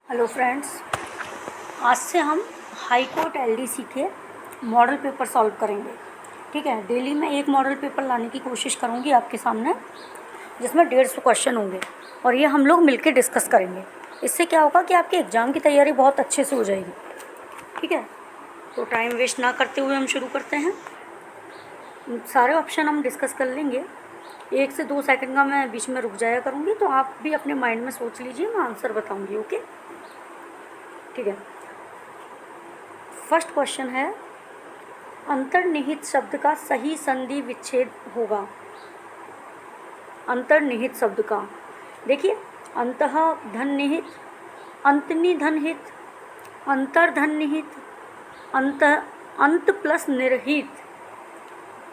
Hello friends, आज से हम हाई कोर्ट एलडीसी के मॉडल पेपर सॉल्व करेंगे। ठीक है, डेली मैं एक मॉडल पेपर लाने की कोशिश करूंगी आपके सामने, जिसमें 150 क्वेश्चन होंगे और ये हम लोग मिलके डिस्कस करेंगे। इससे क्या होगा कि आपके एग्ज़ाम की तैयारी बहुत अच्छे से हो जाएगी। ठीक है, तो टाइम वेस्ट ना करते हुए हम शुरू करते हैं। सारे ऑप्शन हम डिस्कस कर लेंगे। 1 से 2 सेकंड का मैं बीच में रुक जाया करूँगी, तो आप भी अपने माइंड में सोच लीजिए, मैं आंसर बताऊँगी। ओके, ठीक है। फर्स्ट क्वेश्चन है, अंतर्निहित शब्द का सही संधि विच्छेद होगा। अंतर्निहित शब्द का देखिए, अंतः धन निहित, अंतनि धन हित, अंतर्धन निहित, अंत प्लस निर्हित।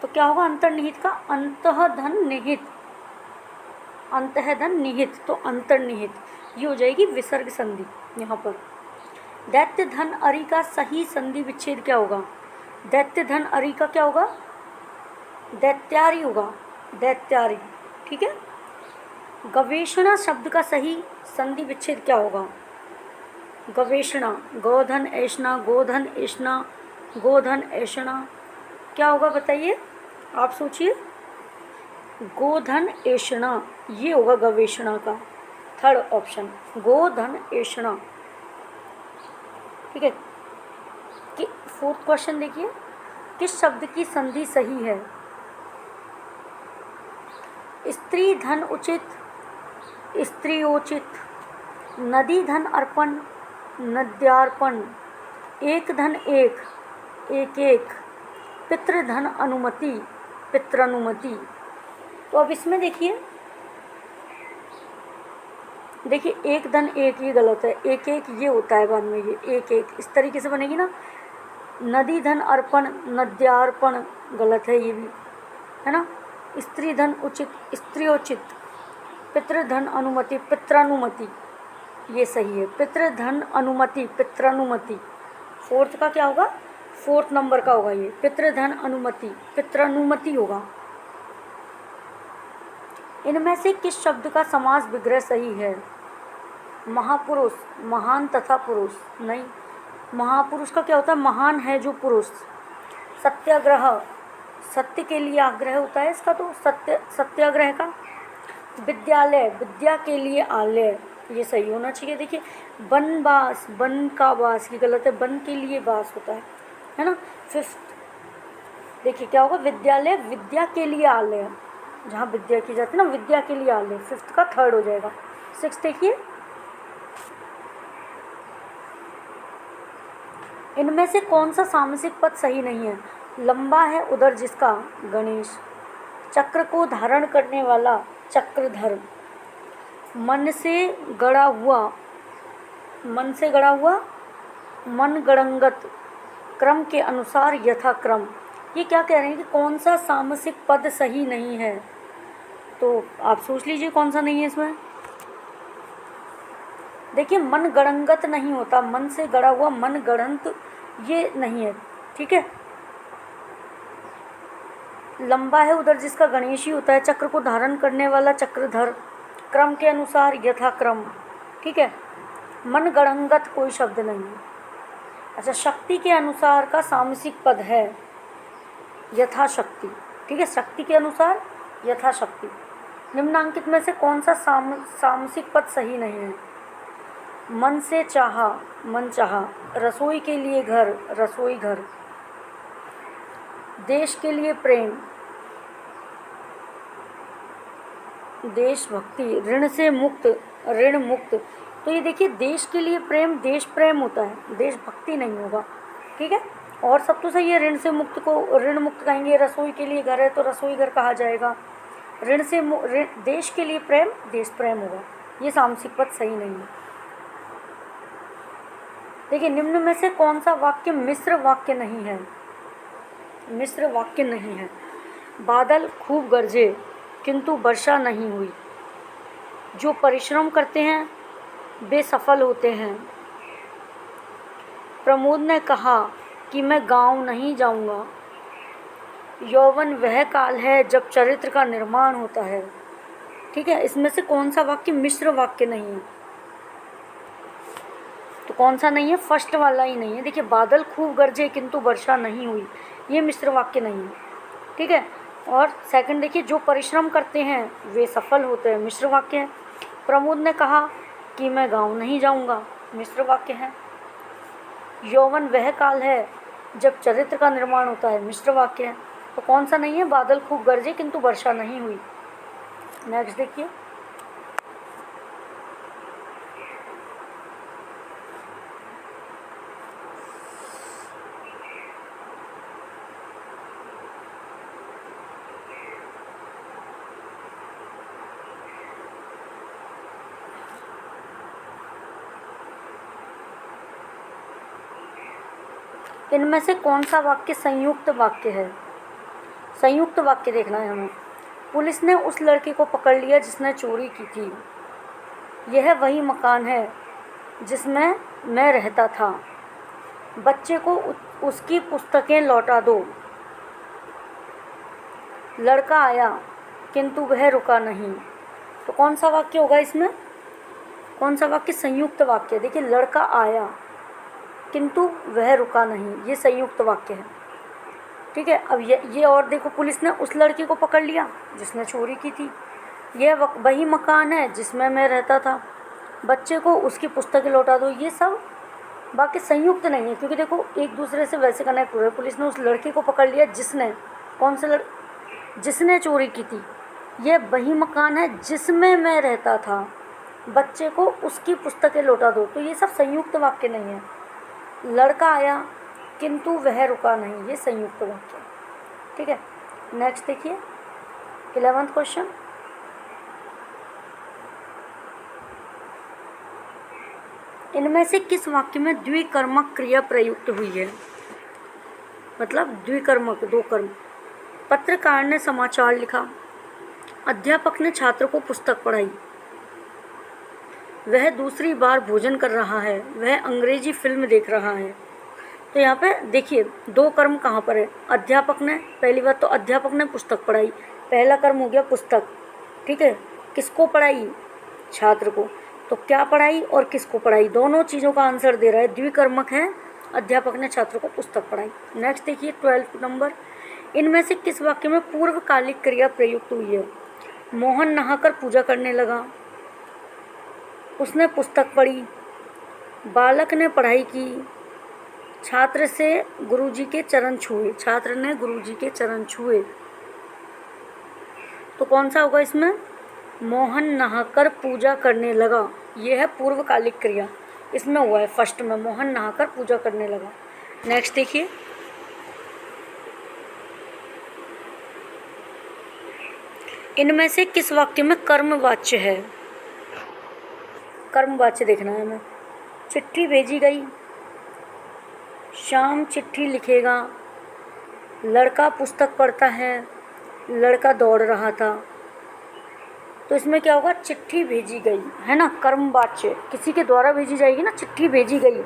तो क्या होगा अंतर्निहित का? अंतः धन निहित, अंतः धन निहित, तो अंतर्निहित ये हो जाएगी विसर्ग संधि यहाँ पर। दैत्य धन अरि का सही संधि विच्छेद क्या होगा? दैत्य धन अरि का क्या होगा? दैत्यारी होगा, दैत्यारी। ठीक है। गवेषणा शब्द का सही संधि विच्छेद क्या होगा? गवेषणा, गोधन ऐषणा, गोधन ऐषणा, गोधन ऐषणा, क्या होगा बताइए, आप सोचिए। गोधन ऐषणा ये होगा गवेषणा का थर्ड ऑप्शन, गोधन ऐषणा। ठीक है। कि फोर्थ क्वेश्चन देखिए, किस शब्द की संधि सही है? स्त्री धन उचित, स्त्रियोचित, नदी धन अर्पण, नद्यार्पण, एक धन एक, एक एक, पितृधन अनुमति, पितृनुमति। तो अब इसमें देखिए एक धन एक ये गलत है, एक एक ये होता है बाद में, ये एक एक इस तरीके से बनेगी ना। नदी धन अर्पण, नद्यार्पण गलत है ये भी, है ना। स्त्री धन उचित, स्त्रियोचित, पितृधन अनुमति, पितृनुमति ये सही है। पितृधन अनुमति, पितृनुमति फोर्थ का क्या होगा? फोर्थ नंबर का होगा ये, पितृधन अनुमति, पितृनुमति होगा। इनमें से किस शब्द का समास विग्रह सही है? महापुरुष, महान तथा पुरुष नहीं। महापुरुष का क्या होता है? महान है जो पुरुष। सत्याग्रह, सत्य के लिए आग्रह होता है इसका, तो सत्याग्रह का। विद्यालय, विद्या के लिए आलय ये सही होना चाहिए। देखिए बनवास, बन का वास ये गलत है, बन के लिए वास होता है ना। फिफ्थ देखिए क्या होगा? विद्यालय, विद्या के लिए आलय, जहाँ विद्या की जाती है ना, विद्या के लिए आलय, फिफ्थ का थर्ड हो जाएगा। सिक्स देखिए, इनमें से कौन सा सामसिक पद सही नहीं है? लंबा है उदर जिसका, गणेश। चक्र को धारण करने वाला, चक्रधर। मन से गढ़ा हुआ, मन से गढ़ा हुआ, मन गणंगत, क्रम के अनुसार यथाक्रम। ये क्या कह रहे हैं कि कौन सा सामसिक पद सही नहीं है? तो आप सोच लीजिए कौन सा नहीं है इसमें। देखिए मन गणंगत नहीं होता, मन से गढ़ा हुआ, मन गणंत ये नहीं है। ठीक है। लंबा है उधर जिसका, गणेश ही होता है। चक्र को धारण करने वाला, चक्रधर। क्रम के अनुसार, यथाक्रम। ठीक है। मन गणंगत कोई शब्द नहीं है। अच्छा, शक्ति के अनुसार का सामसिक पद है यथाशक्ति। ठीक है, शक्ति के अनुसार यथाशक्ति। निम्नांकित में से कौन सा सामसिक पद सही नहीं है? मन से चाहा, मन चाहा। रसोई के लिए घर, रसोई घर। देश के लिए प्रेम, देशभक्ति। ऋण से मुक्त, ऋण मुक्त। तो ये देखिए देश के लिए प्रेम, देश प्रेम होता है, देशभक्ति नहीं होगा। ठीक है, और सब तो सही है। ऋण से मुक्त को ऋण मुक्त कहेंगे, रसोई के लिए घर है तो रसोई घर कहा जाएगा। ऋण से देश के लिए प्रेम, देश प्रेम होगा। ये सामसिक पद सही नहीं है। देखिए निम्न में से कौन सा वाक्य मिश्र वाक्य नहीं है? मिश्र वाक्य नहीं है। बादल खूब गरजे किंतु वर्षा नहीं हुई। जो परिश्रम करते हैं वे सफल होते हैं। प्रमोद ने कहा कि मैं गांव नहीं जाऊंगा। यौवन वह काल है जब चरित्र का निर्माण होता है। ठीक है, इसमें से कौन सा वाक्य मिश्र वाक्य नहीं है? तो कौन सा नहीं है? फर्स्ट वाला ही नहीं है। देखिए, बादल खूब गरजे किंतु वर्षा नहीं हुई, ये मिश्र वाक्य नहीं है। ठीक है। और सेकंड देखिए, जो परिश्रम करते हैं वे सफल होते हैं, मिश्र वाक्य है। प्रमोद ने कहा कि मैं गाँव नहीं जाऊँगा, मिश्र वाक्य है। यौवन वह काल है जब चरित्र का निर्माण होता है, मिश्र वाक्य है। तो कौन सा नहीं है? बादल खूब गरजे किंतु वर्षा नहीं हुई। नेक्स्ट देखिए, इनमें से कौन सा वाक्य संयुक्त वाक्य है? संयुक्त वाक्य देखना है हमें। पुलिस ने उस लड़के को पकड़ लिया जिसने चोरी की थी। यह वही मकान है जिसमें मैं रहता था। बच्चे को उसकी पुस्तकें लौटा दो। लड़का आया किंतु वह रुका नहीं। तो कौन सा वाक्य होगा इसमें? कौन सा वाक्य संयुक्त वाक्य? देखिए, लड़का आया किंतु वह रुका नहीं, ये संयुक्त वाक्य है। ठीक है। अब ये और देखो, पुलिस ने उस लड़के को पकड़ लिया जिसने चोरी की थी। यह वही मकान है जिसमें मैं रहता था। बच्चे को उसकी पुस्तकें लौटा दो। ये सब वाक्य संयुक्त नहीं है, क्योंकि देखो एक दूसरे से वैसे कनेक्ट हो रहे हैं। पुलिस ने उस लड़के को पकड़ लिया जिसने, कौन से जिसने चोरी की थी। यह वही मकान है जिसमें मैं रहता था। बच्चे को उसकी पुस्तकें लौटा दो। तो ये सब संयुक्त वाक्य नहीं है। लड़का आया किंतु वह रुका नहीं, ये संयुक्त वाक्य है। ठीक है। नेक्स्ट देखिए, 11वां क्वेश्चन। इनमें से किस वाक्य में द्विकर्मक क्रिया प्रयुक्त हुई है? मतलब द्विकर्मक, दो कर्म। पत्रकार ने समाचार लिखा। अध्यापक ने छात्र को पुस्तक पढ़ाई। वह दूसरी बार भोजन कर रहा है। वह अंग्रेजी फिल्म देख रहा है। तो यहाँ पे देखिए, दो कर्म कहाँ पर है? अध्यापक ने, पहली बात तो अध्यापक ने पुस्तक पढ़ाई, पहला कर्म हो गया पुस्तक। ठीक है। किसको पढ़ाई? छात्र को। तो क्या पढ़ाई और किसको पढ़ाई, दोनों चीज़ों का आंसर दे रहा है, द्विकर्मक है। अध्यापक ने छात्र को पुस्तक पढ़ाई। नेक्स्ट देखिए, 12 नंबर। इनमें से किस वाक्य में पूर्वकालिक क्रिया प्रयुक्त हुई है? मोहन नहाकर पूजा करने लगा। उसने पुस्तक पढ़ी। बालक ने पढ़ाई की। छात्र से गुरुजी के चरण छुए। छात्र ने गुरुजी के चरण छुए। तो कौन सा होगा इसमें? मोहन नहाकर पूजा करने लगा, यह है पूर्वकालिक क्रिया, इसमें हुआ है फर्स्ट में, मोहन नहाकर पूजा करने लगा। नेक्स्ट देखिए, इनमें से किस वाक्य में कर्मवाच्य है? कर्मवाच्य देखना है हमें। चिट्ठी भेजी गई। शाम चिट्ठी लिखेगा। लड़का पुस्तक पढ़ता है। लड़का दौड़ रहा था। तो इसमें क्या होगा? चिट्ठी भेजी गई, है ना, कर्मवाच्य, किसी के द्वारा भेजी जाएगी ना। चिट्ठी भेजी गई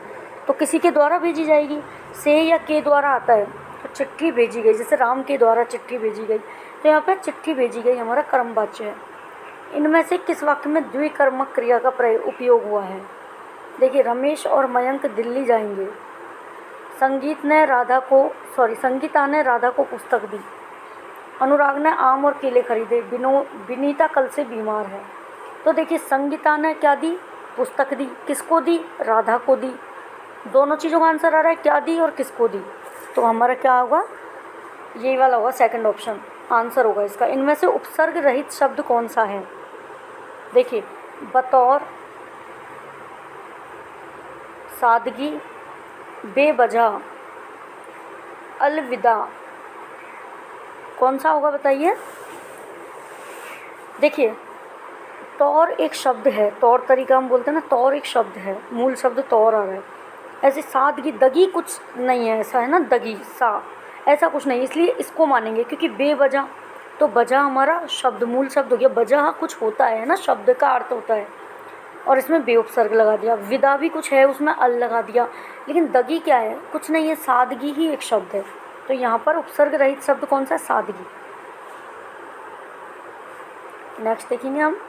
तो किसी के द्वारा भेजी जाएगी, से या के द्वारा आता है। तो चिट्ठी भेजी गई, जैसे राम के द्वारा चिट्ठी भेजी गई, तो यहाँ पे चिट्ठी भेजी गई हमारा कर्मवाच्य है। इनमें से किस वाक्य में द्विकर्मक क्रिया का उपयोग हुआ है? देखिए, रमेश और मयंक दिल्ली जाएंगे। संगीता ने राधा को पुस्तक दी। अनुराग ने आम और केले खरीदे। विनीता कल से बीमार है। तो देखिए, संगीता ने क्या दी? पुस्तक दी। किसको दी? राधा को दी। दोनों चीज़ों का आंसर आ रहा है, क्या दी और किसको दी। तो हमारा क्या होगा? यही वाला होगा, सेकंड ऑप्शन आंसर होगा इसका। इनमें से उपसर्ग रहित शब्द कौन सा है? देखिए, बतौर, सादगी, बेवजह, अलविदा, कौन सा होगा बताइए? देखिए, तौर एक शब्द है, तौर तरीका हम बोलते हैं ना, तौर एक शब्द है, मूल शब्द तौर आ रहा है। ऐसे सादगी, दगी कुछ नहीं है, ऐसा है ना, दगी सा, ऐसा कुछ नहीं, इसलिए इसको मानेंगे। क्योंकि बेवजह, तो वजह हमारा शब्द, मूल शब्द हो गया। वजह कुछ होता है ना, शब्द का अर्थ होता है, और इसमें बेउपसर्ग लगा दिया। विदा भी कुछ है, उसमें अल लगा दिया। लेकिन दगी क्या है? कुछ नहीं है, सादगी ही एक शब्द है। तो यहाँ पर उपसर्ग रहित शब्द कौन सा है? सादगी। नेक्स्ट देखेंगे हम।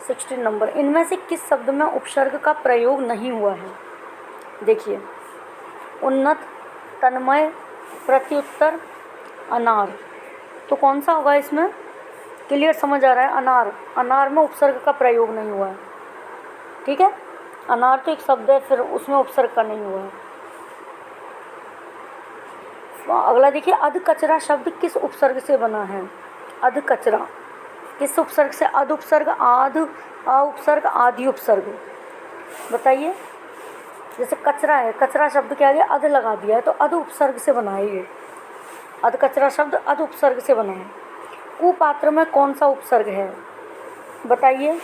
16 नंबर, इनमें से किस शब्द में उपसर्ग का प्रयोग नहीं हुआ है? देखिए, उन्नत, तन्मय, प्रत्युत्तर, अनार। तो कौन सा होगा इसमें? क्लियर समझ आ रहा है? अनार। अनार में उपसर्ग का प्रयोग नहीं हुआ है। ठीक है, अनार तो एक शब्द है, फिर उसमें उपसर्ग का नहीं हुआ है। अगला देखिए, अध कचरा शब्द किस उपसर्ग से बना है? अध कचरा किस उपसर्ग से? अध उपसर्ग, आध, अ उपसर्ग, आदि उपसर्ग। बताइए। जैसे कचरा है, कचरा शब्द के आगे अध लगा दिया है तो अध उपसर्ग से बना है ये। अध कचरा शब्द अध उपसर्ग से बना है। कुपात्र में कौन सा उपसर्ग है? बताइए।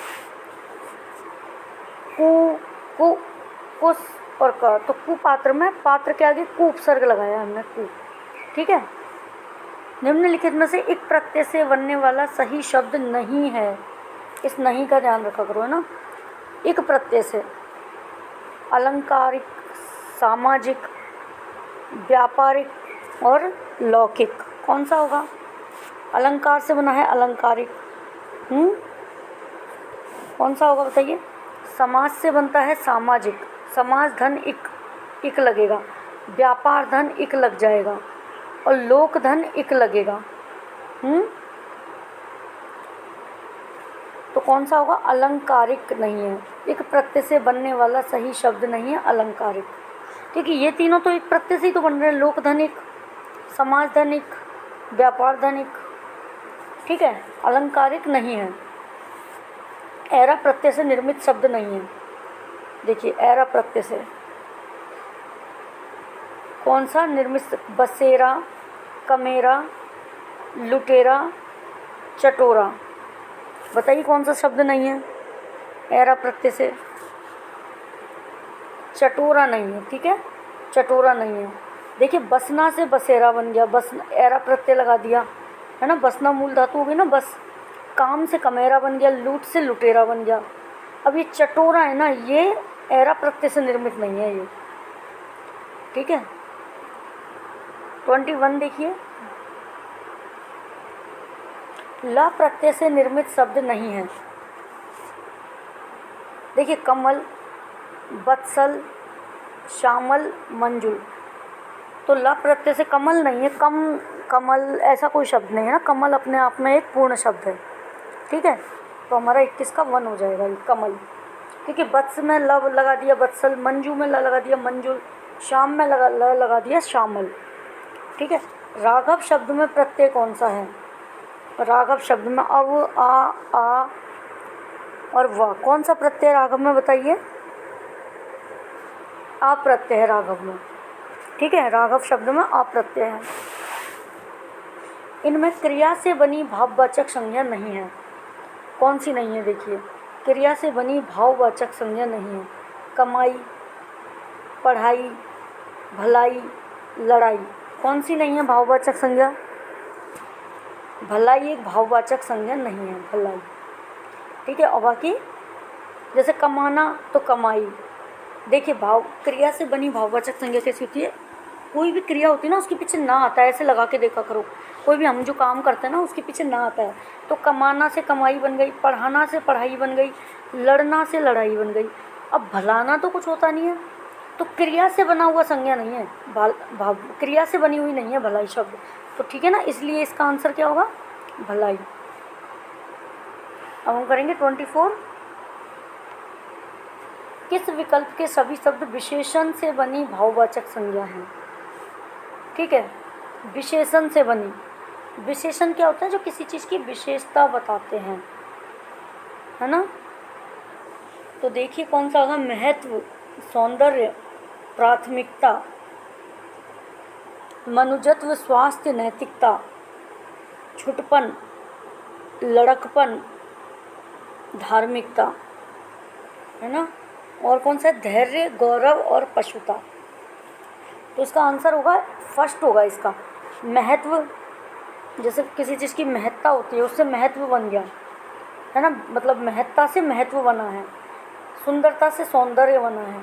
कु, कु, कुस और क। तो कुपात्र में पात्र के आगे कु उपसर्ग लगाया हमने, कु। ठीक है। निम्नलिखित में से एक प्रत्यय से बनने वाला सही शब्द नहीं है। इस नहीं का ध्यान रखा करो, है ना। एक प्रत्यय से अलंकारिक, सामाजिक, व्यापारिक और लौकिक। कौन सा होगा? अलंकार से बना है, अलंकारिक। कौन सा होगा बताइए? समाज से बनता है, सामाजिक। समाज धन इक लगेगा, व्यापार धन इक लग जाएगा और लोक धन इक लगेगा। तो कौन सा होगा? अलंकारिक नहीं है। एक प्रत्यय से बनने वाला सही शब्द नहीं है अलंकारिक, क्योंकि ये तीनों तो एक प्रत्यय से ही तो बन रहे हैं। लोक धन इक, समाज धन इक, व्यापार धन इक। ठीक है, अलंकारिक नहीं है। ऐरा प्रत्यय से निर्मित शब्द नहीं है। देखिए, ऐरा प्रत्यय से कौन सा निर्मित? बसेरा, कमेरा, लुटेरा, चटोरा। बताइए कौन सा शब्द नहीं है ऐरा प्रत्यय से? चटोरा नहीं है। ठीक है, चटोरा नहीं है। देखिए, बसना से बसेरा बन गया, बस ऐरा प्रत्यय लगा दिया, है ना। बसना मूल धातु होगी ना, बस। काम से कमेरा बन गया, लूट से लुटेरा बन गया। अब ये चटोरा है ना, ये ऐरा प्रत्यय से निर्मित नहीं है ये। ठीक है। 21 देखिए, ला प्रत्यय से निर्मित शब्द नहीं है। देखिए, कमल, वत्सल, श्यामल, मंजुल। तो ला प्रत्यय से कमल नहीं है। कमल ऐसा कोई शब्द नहीं है ना। कमल अपने आप में एक पूर्ण शब्द है। ठीक है, तो हमारा 21 का 1 हो जाएगा ये कमल। क्योंकि वत्स में ल लगा दिया वत्सल, मंजू में ल लगा दिया मंजुल, श्याम में लगा दिया श्यामल। ठीक है। राघव शब्द में प्रत्यय कौन सा है? राघव शब्द में अव, आ और व। कौन सा प्रत्यय राघव में बताइए? आ प्रत्यय है राघव में। ठीक है, राघव शब्द में आ प्रत्यय है। इनमें क्रिया से बनी भाववाचक संज्ञा नहीं है। कौन सी नहीं है? देखिए, क्रिया से बनी भाववाचक संज्ञा नहीं है। कमाई, पढ़ाई, भलाई, लड़ाई। कौन सी नहीं है भाववाचक संज्ञा? भलाई एक भाववाचक संज्ञा नहीं है, भलाई। ठीक है, और बाकी जैसे कमाना तो कमाई। देखिए, क्रिया से बनी भाववाचक संज्ञा कैसी होती है? कोई भी क्रिया होती है ना, उसके पीछे ना आता है, ऐसे लगा के देखा करो। कोई भी हम जो काम करते हैं ना, उसके पीछे ना आता है। तो कमाना से कमाई बन गई, पढ़ाना से पढ़ाई बन गई, लड़ना से लड़ाई बन गई। अब भलाना तो कुछ होता नहीं है, तो क्रिया से बना हुआ संज्ञा नहीं है, क्रिया से बनी हुई नहीं है भलाई शब्द। तो ठीक है ना, इसलिए इसका आंसर क्या होगा? भलाई। अब हम करेंगे 24। किस विकल्प के सभी शब्द विशेषण से बनी भाववाचक संज्ञा है? ठीक है, विशेषण से बनी। विशेषण क्या होता है? जो किसी चीज़ की विशेषता बताते हैं, है ना। तो देखिए कौन सा होगा? महत्व, सौंदर्य, प्राथमिकता, मनुजत्व, स्वास्थ्य, नैतिकता, छुटपन, लड़कपन, धार्मिकता, है ना। और कौन सा? धैर्य, गौरव और पशुता। तो इसका आंसर होगा फर्स्ट होगा इसका, महत्व। जैसे किसी चीज़ की महत्ता होती है, उससे महत्व बन गया, है ना। मतलब महत्ता से महत्व बना है, सुंदरता से सौंदर्य बना है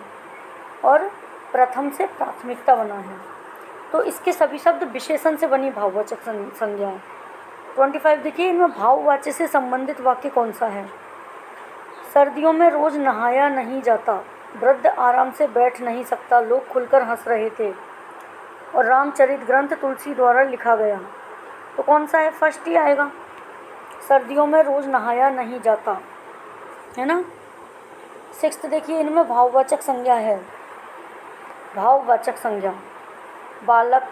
और प्रथम से प्राथमिकता बना है। तो इसके सभी शब्द विशेषण से बनी भाववाचक संज्ञा है। 25 देखिए, इनमें भाववाच्य से संबंधित वाक्य कौन सा है? सर्दियों में रोज नहाया नहीं जाता, वृद्ध आराम से बैठ नहीं सकता, लोग खुलकर हंस रहे थे और रामचरित ग्रंथ तुलसी द्वारा लिखा गया। तो कौन सा है? फर्स्ट ही आएगा, सर्दियों में रोज नहाया नहीं जाता, है ना। सिक्स्थ देखिए, इनमें भाववाचक संज्ञा है। भाववाचक संज्ञा, बालक,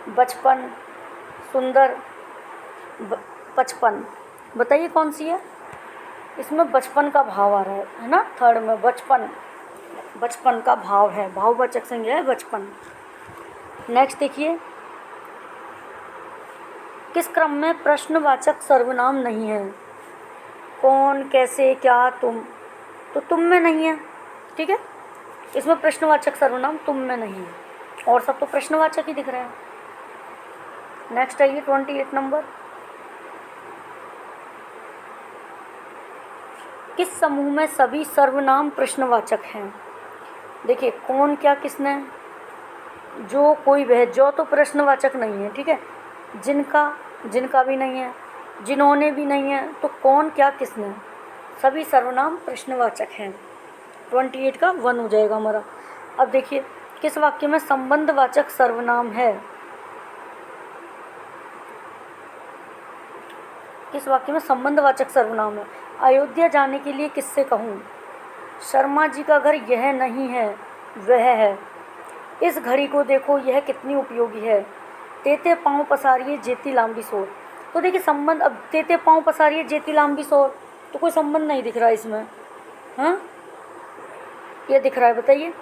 बचपन, सुंदर, बचपन। बताइए कौन सी है? इसमें बचपन का भाव आ रहा है ना, थर्ड में बचपन, बचपन का भाव है, भाववाचक संज्ञा है बचपन। नेक्स्ट देखिए, किस क्रम में प्रश्नवाचक सर्वनाम नहीं है? कौन, कैसे, क्या, तुम। तो तुम में नहीं है, ठीक है, इसमें प्रश्नवाचक सर्वनाम तुम में नहीं है, और सब तो प्रश्नवाचक ही दिख रहे हैं। नेक्स्ट आइए 28 नंबर, किस समूह में सभी सर्वनाम प्रश्नवाचक हैं? देखिए, कौन, क्या, किसने, जो, कोई, वह। जो तो प्रश्नवाचक नहीं है, ठीक है, जिनका, जिनका भी नहीं है, जिन्होंने भी नहीं है, तो कौन, क्या, किसने, सभी सर्वनाम प्रश्नवाचक हैं। 28 का 1 हो जाएगा हमारा। अब देखिए, किस वाक्य में संबंधवाचक सर्वनाम है? किस वाक्य में संबंधवाचक सर्वनाम है? अयोध्या जाने के लिए किससे कहूँ? शर्मा जी का घर यह नहीं है, वह है। इस घड़ी को देखो, यह कितनी उपयोगी है। तेते पाँव पसारिए, जेती लांबी सोर। तो देखिए संबंध, अब तेते पाँव पसारिए, जेती लांबी सोर, तो कोई संबंध नहीं दिख रहा है इसमें, हाँ, ये दिख रहा है, बताइए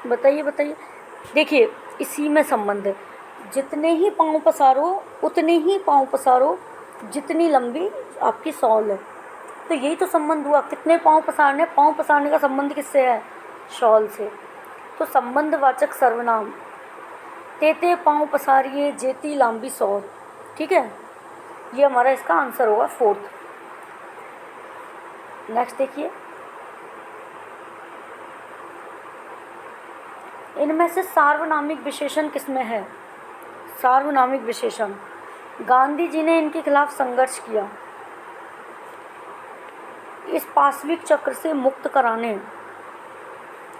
बताइए बताइए। देखिए, इसी में संबंध है, जितने ही पाँव पसारो उतने ही पाँव पसारो, जितनी लंबी आपकी शॉल है। तो यही तो संबंध हुआ, कितने पाँव पसारने, पाँव पसारने का संबंध किससे है? शॉल से। तो संबंधवाचक सर्वनाम, तेते पाँव पसारिए, जेती लांबी शॉल, ठीक है, ये हमारा इसका आंसर होगा 4th। नेक्स्ट देखिए, इनमें से सार्वनामिक विशेषण किसमें है? सार्वनामिक विशेषण, गांधी जी ने इनके खिलाफ संघर्ष किया, इस पाशविक चक्र से मुक्त कराने।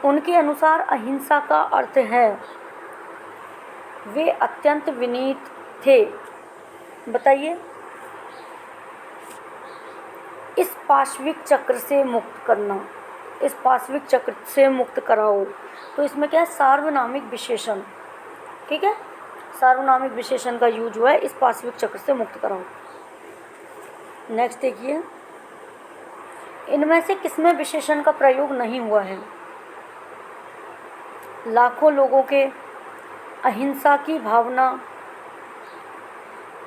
उनके अनुसार अहिंसा का अर्थ है, वे अत्यंत विनीत थे। बताइए, इस पाशविक चक्र से मुक्त करना, इस पाशविक चक्र से मुक्त कराओ, तो इसमें क्या है? सार्वनामिक विशेषण, ठीक है, सार्वनामिक विशेषण का यूज हुआ है, इस पाशविक चक्र से मुक्त कराओ। नेक्स्ट देखिए, इनमें से किसमें विशेषण का प्रयोग नहीं हुआ है? लाखों लोगों के, अहिंसा की भावना,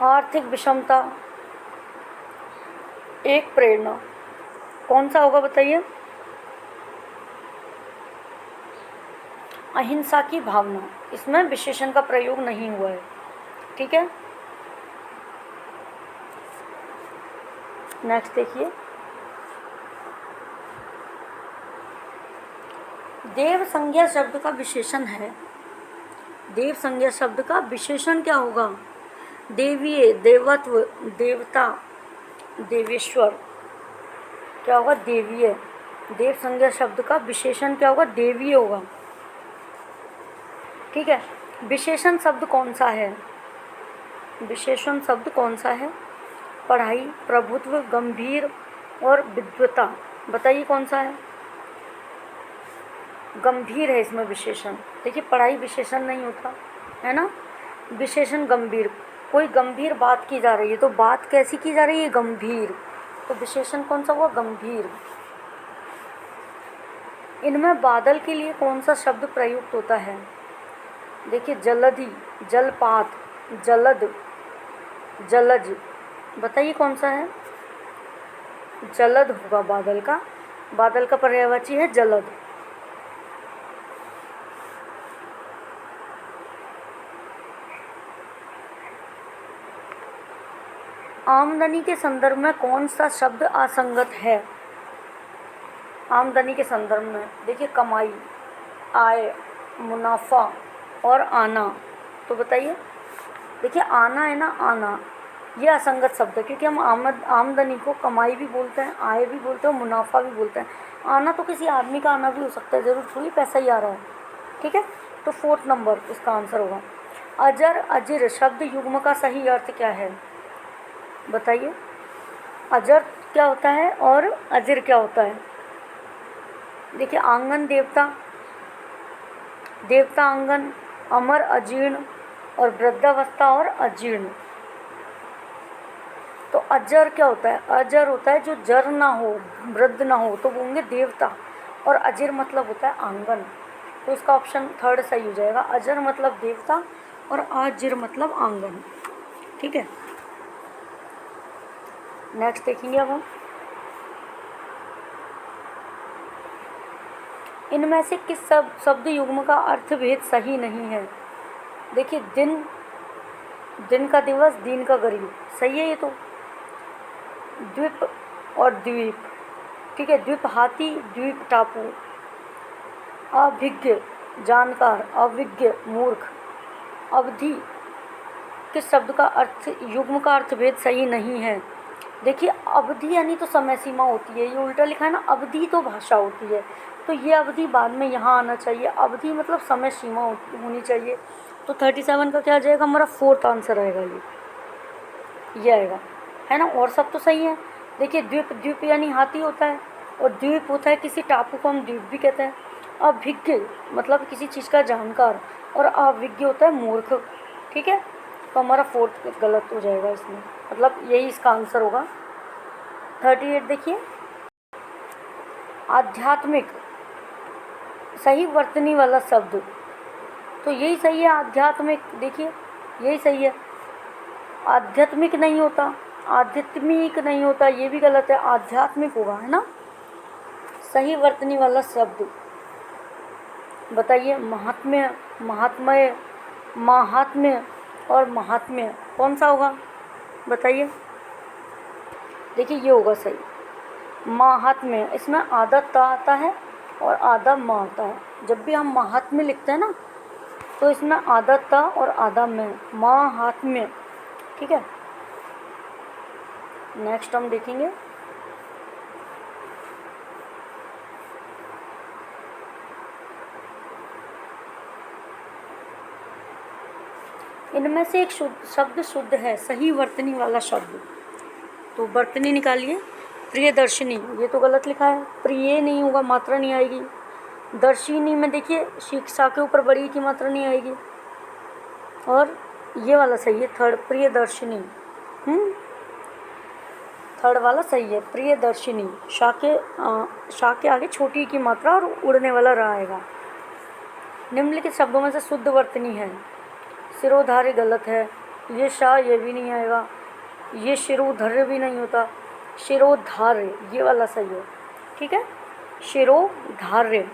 आर्थिक विषमता, एक प्रेरणा। कौन सा होगा बताइए? अहिंसा की भावना, इसमें विशेषण का प्रयोग नहीं हुआ है, ठीक है। नेक्स्ट देखिए, देव संज्ञा शब्द का विशेषण है, देव संज्ञा शब्द का विशेषण क्या होगा? देवीय, देवत्व, देवता, देवेश्वर, क्या होगा? देवीय। देव संज्ञा शब्द का विशेषण क्या होगा? देवीय होगा, ठीक है। विशेषण शब्द कौन सा है? विशेषण शब्द कौन सा है? पढ़ाई, प्रभुत्व, गंभीर और विद्वता। बताइए कौन सा है? गंभीर है इसमें विशेषण। देखिए, पढ़ाई विशेषण नहीं होता है ना, विशेषण गंभीर, कोई गंभीर बात की जा रही है, तो बात कैसी की जा रही है? गंभीर, तो विशेषण कौन सा हुआ? गंभीर। इनमें बादल के लिए कौन सा शब्द प्रयुक्त होता है? देखिए, जलधि, जलपात, जलद, जलज। बताइए कौन सा है? जलद होगा बादल का, बादल का पर्यायवाची है जलद। आमदनी के संदर्भ में कौन सा शब्द असंगत है? आमदनी के संदर्भ में देखिए, कमाई, आय, मुनाफा और आना। तो बताइए, देखिए आना है ना, आना, ये असंगत शब्द है, क्योंकि हम आमदनी को कमाई भी बोलते हैं, आय भी बोलते हैं, मुनाफा भी बोलते हैं। आना तो किसी आदमी का आना भी हो सकता है, ज़रूर थोड़ी पैसा ही आ रहा है। ठीक है, तो 4th नंबर इसका आंसर होगा। अजर अजिर शब्द युग्म का सही अर्थ क्या है, बताइए। अजर क्या होता है और अजिर क्या होता है? देखिए, आंगन देवता, देवता आंगन, अमर अजीर्ण और वृद्धावस्था और अजीर्ण। तो अजर क्या होता है? अजर होता है जो जर ना हो, वृद्ध ना हो, तो वो होंगे देवता। और अजिर मतलब होता है आंगन। तो इसका ऑप्शन 3rd सही हो जाएगा। अजर मतलब देवता और अजिर मतलब आंगन। ठीक है, नेक्स्ट देखेंगे अब हम। इनमें से किस शब्द युग्म का अर्थभेद सही नहीं है? देखिए, दिन, दिन का दिवस, दीन का गरीब, सही है ये तो। द्वीप और द्वीप, ठीक है। द्वीप हाथी, द्वीप टापू। अभिज्ञ जानकार, अविज्ञ मूर्ख। अवधि किस शब्द का अर्थ युग्म का अर्थभेद सही नहीं है? देखिए, अवधि यानी तो समय सीमा होती है, ये उल्टा लिखा है ना। अवधि तो भाषा होती है, तो ये अवधि बाद में यहाँ आना चाहिए। अवधि मतलब समय सीमा होनी चाहिए। तो 37 का क्या आ जाएगा? हमारा 4th आंसर आएगा ये आएगा, है ना। और सब तो सही है। देखिए, द्वीप, द्वीप यानी हाथी होता है, और द्वीप होता है किसी टापू को हम द्वीप भी कहते हैं। अभिज्ञ मतलब किसी चीज़ का जानकार, और अविज्ञ होता है मूर्ख। ठीक है, तो हमारा 4th गलत हो जाएगा इसमें, मतलब यही इसका आंसर होगा। 38 देखिए, आध्यात्मिक सही वर्तनी वाला शब्द, तो यही सही है आध्यात्मिक। देखिए, यही सही है। आध्यात्मिक नहीं होता, आध्यात्मिक नहीं होता, ये भी गलत है, आध्यात्मिक होगा, है ना। सही वर्तनी वाला शब्द बताइए। महात्म्य, महात्मय, महात्म्य और महात्म्य, कौन सा होगा बताइए। देखिए, ये होगा सही, महात्म्य। इसमें आधा ता आता है और आधा म आता है। जब भी हम महात्म्य लिखते हैं ना, तो इसमें आधा ता और आधा में, महात्म्य। ठीक है, नेक्स्ट हम देखेंगे। इनमें से एक शब्द शुद्ध है, सही वर्तनी वाला शब्द, तो वर्तनी निकालिए। प्रियदर्शिनी, ये तो गलत लिखा है, प्रिय नहीं होगा, मात्रा नहीं आएगी। दर्शिनी में देखिए, शिक्षा के ऊपर बड़ी की मात्रा नहीं आएगी। और ये वाला सही है, 3rd प्रियदर्शिनी। 3rd वाला सही है, प्रियदर्शिनी। शा के आगे छोटी की मात्रा और उड़ने वाला रहा आएगा। निम्नलिखित शब्दों में से शुद्ध वर्तनी है। सिरोधार्य गलत है, ये शाह, ये भी नहीं आएगा। ये शिरोधर्य भी नहीं होता, शिरोधार्य ये वाला सही है। ठीक है, शिरोधार्य।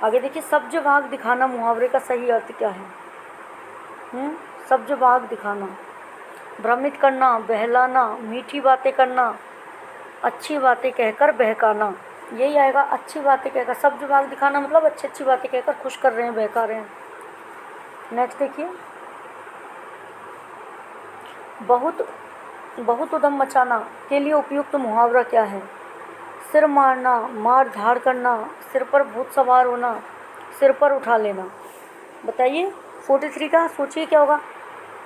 आगे देखिए, सब्ज भाग दिखाना मुहावरे का सही अर्थ क्या है? सब्ज भाग दिखाना, भ्रमित करना, बहलाना, मीठी बातें करना, अच्छी बातें कहकर बहकाना, यही आएगा। अच्छी बातें कहकर, सब्ज भाग दिखाना मतलब अच्छी अच्छी बातें कहकर खुश कर रहे हैं, बहका रहे हैं। नेक्स्ट देखिए, बहुत उधम मचाना के लिए उपयुक्त मुहावरा क्या है? सिर मारना, मार धाड़ करना, सिर पर भूत सवार होना, सिर पर उठा लेना। बताइए 43 का, सोचिए क्या होगा।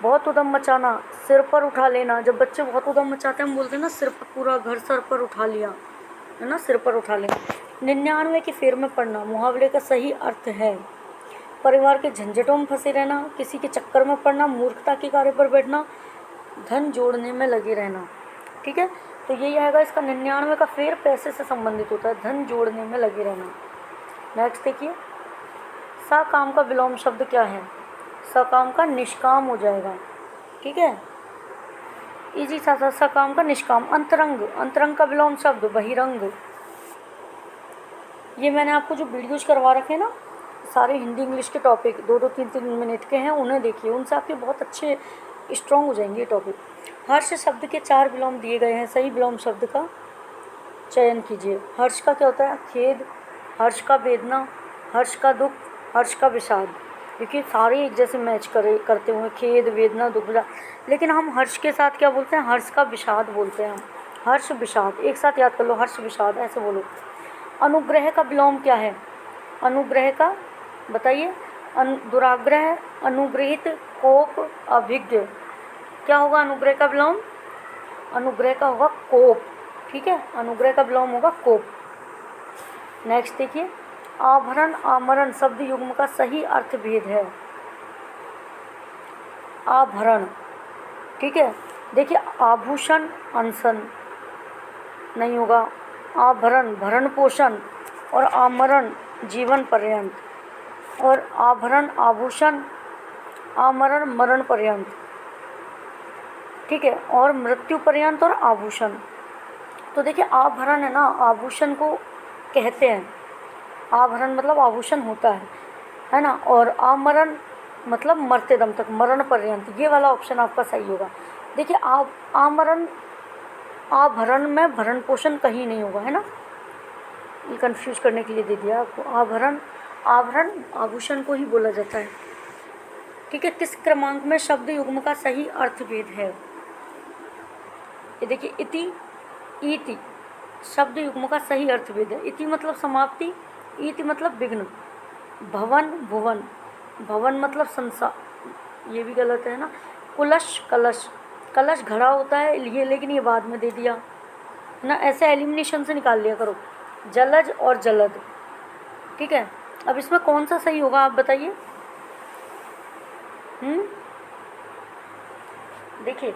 बहुत उधम मचाना, सिर पर उठा लेना। जब बच्चे बहुत उधम मचाते हैं, हम बोलते हैं ना सिर पर, पूरा घर सर पर उठा लिया, है ना, सिर पर उठा लेना। 99 के फेर में पड़ना मुहावरे का सही अर्थ है परिवार के झंझटों में फंसे रहना, किसी के चक्कर में पड़ना, मूर्खता के कार्य पर बैठना, धन जोड़ने में लगे रहना। ठीक है, तो यही आएगा इसका। 99 का फेर पैसे से संबंधित होता है, धन जोड़ने में लगे रहना। नेक्स्ट देखिए, सकाम का विलोम शब्द क्या है? सकाम का निष्काम हो जाएगा। ठीक है, इजी सा। सकाम का निष्काम। अंतरंग, अंतरंग का विलोम शब्द बहिरंग। ये मैंने आपको जो वीडियोज करवा रखे हैं ना, सारे हिंदी इंग्लिश के टॉपिक 2-2, 3-3 मिनट के हैं, उन्हें देखिए, उनसे आपके बहुत अच्छे स्ट्रॉन्ग हो जाएंगे ये टॉपिक। हर्ष शब्द के 4 विलोम दिए गए हैं, सही विलोम शब्द का चयन कीजिए। हर्ष का क्या होता है? खेद, हर्ष का वेदना, हर्ष का दुख, हर्ष का विषाद। देखिए सारे एक जैसे मैच करते हुए, खेद, वेदना, दुख, विषाद, लेकिन हम हर्ष के साथ क्या बोलते हैं? हर्ष का विषाद बोलते हैं हम। हर्ष विषाद एक साथ याद कर लो, हर्ष विषाद ऐसे बोलो। अनुग्रह का विलोम क्या है? अनुग्रह का बताइए। दुराग्रह, अनुग्रहित, कोप, अभिज्ञ। क्या होगा अनुग्रह का विलोम? अनुग्रह का होगा कोप। ठीक है, अनुग्रह का विलोम होगा कोप। नेक्स्ट देखिए, आभरण आमरण शब्द युग्म का सही अर्थ भेद है। आभरण, ठीक है, देखिए आभूषण अनशन नहीं होगा, आभरण भरण पोषण, और आमरण जीवन पर्यंत, और आभरण आभूषण, आमरण मरण पर्यंत, ठीक है, और मृत्यु पर्यंत और आभूषण। तो देखिए आभरण है ना, आभूषण को कहते हैं, आभरण मतलब आभूषण होता है ना, और आमरण मतलब मरते दम तक, मरण पर्यंत। ये वाला ऑप्शन आपका सही होगा। देखिए आमरण, आभरण में भरण पोषण कहीं नहीं होगा, है ना, ये कंफ्यूज करने के लिए दे दिया आपको। आभरण, आभरण आभूषण को ही बोला जाता है। ठीक है, किस क्रमांक में शब्द युग्म का सही अर्थभेद है? ये देखिए इति, इति शब्द युग्म का सही अर्थभेद है। इति मतलब समाप्ति, इति मतलब विघ्न। भवन, भुवन, भवन मतलब संसार, ये भी गलत है ना। कुलश, कलश, कलश घड़ा होता है ये, लेकिन ये बाद में दे दिया ना, ऐसे एलिमिनेशन से निकाल लिया करो। जलज और जलद, ठीक है। अब इसमें कौन सा सही होगा आप बताइए। देखिए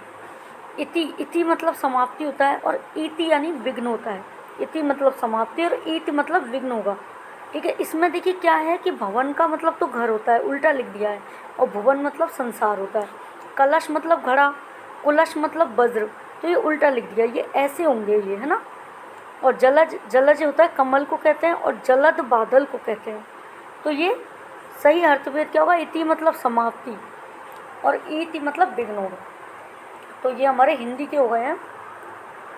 इति, इति मतलब समाप्ति होता है, और इति यानी विघ्न होता है। इति मतलब समाप्ति और इति मतलब विघ्न होगा। ठीक है, इसमें देखिए क्या है कि भवन का मतलब तो घर होता है, उल्टा लिख दिया है, और भुवन मतलब संसार होता है। कलश मतलब घड़ा, कुलश मतलब वज्र, तो ये उल्टा लिख दिया, ये ऐसे होंगे ये, है ना। और जलज, जलज होता है कमल को कहते हैं, और जलद बादल को कहते हैं। तो ये सही अर्थभेद क्या होगा? इति मतलब समाप्ति और इति मतलब विघ्न होगा। तो ये हमारे हिंदी के हो गए हैं।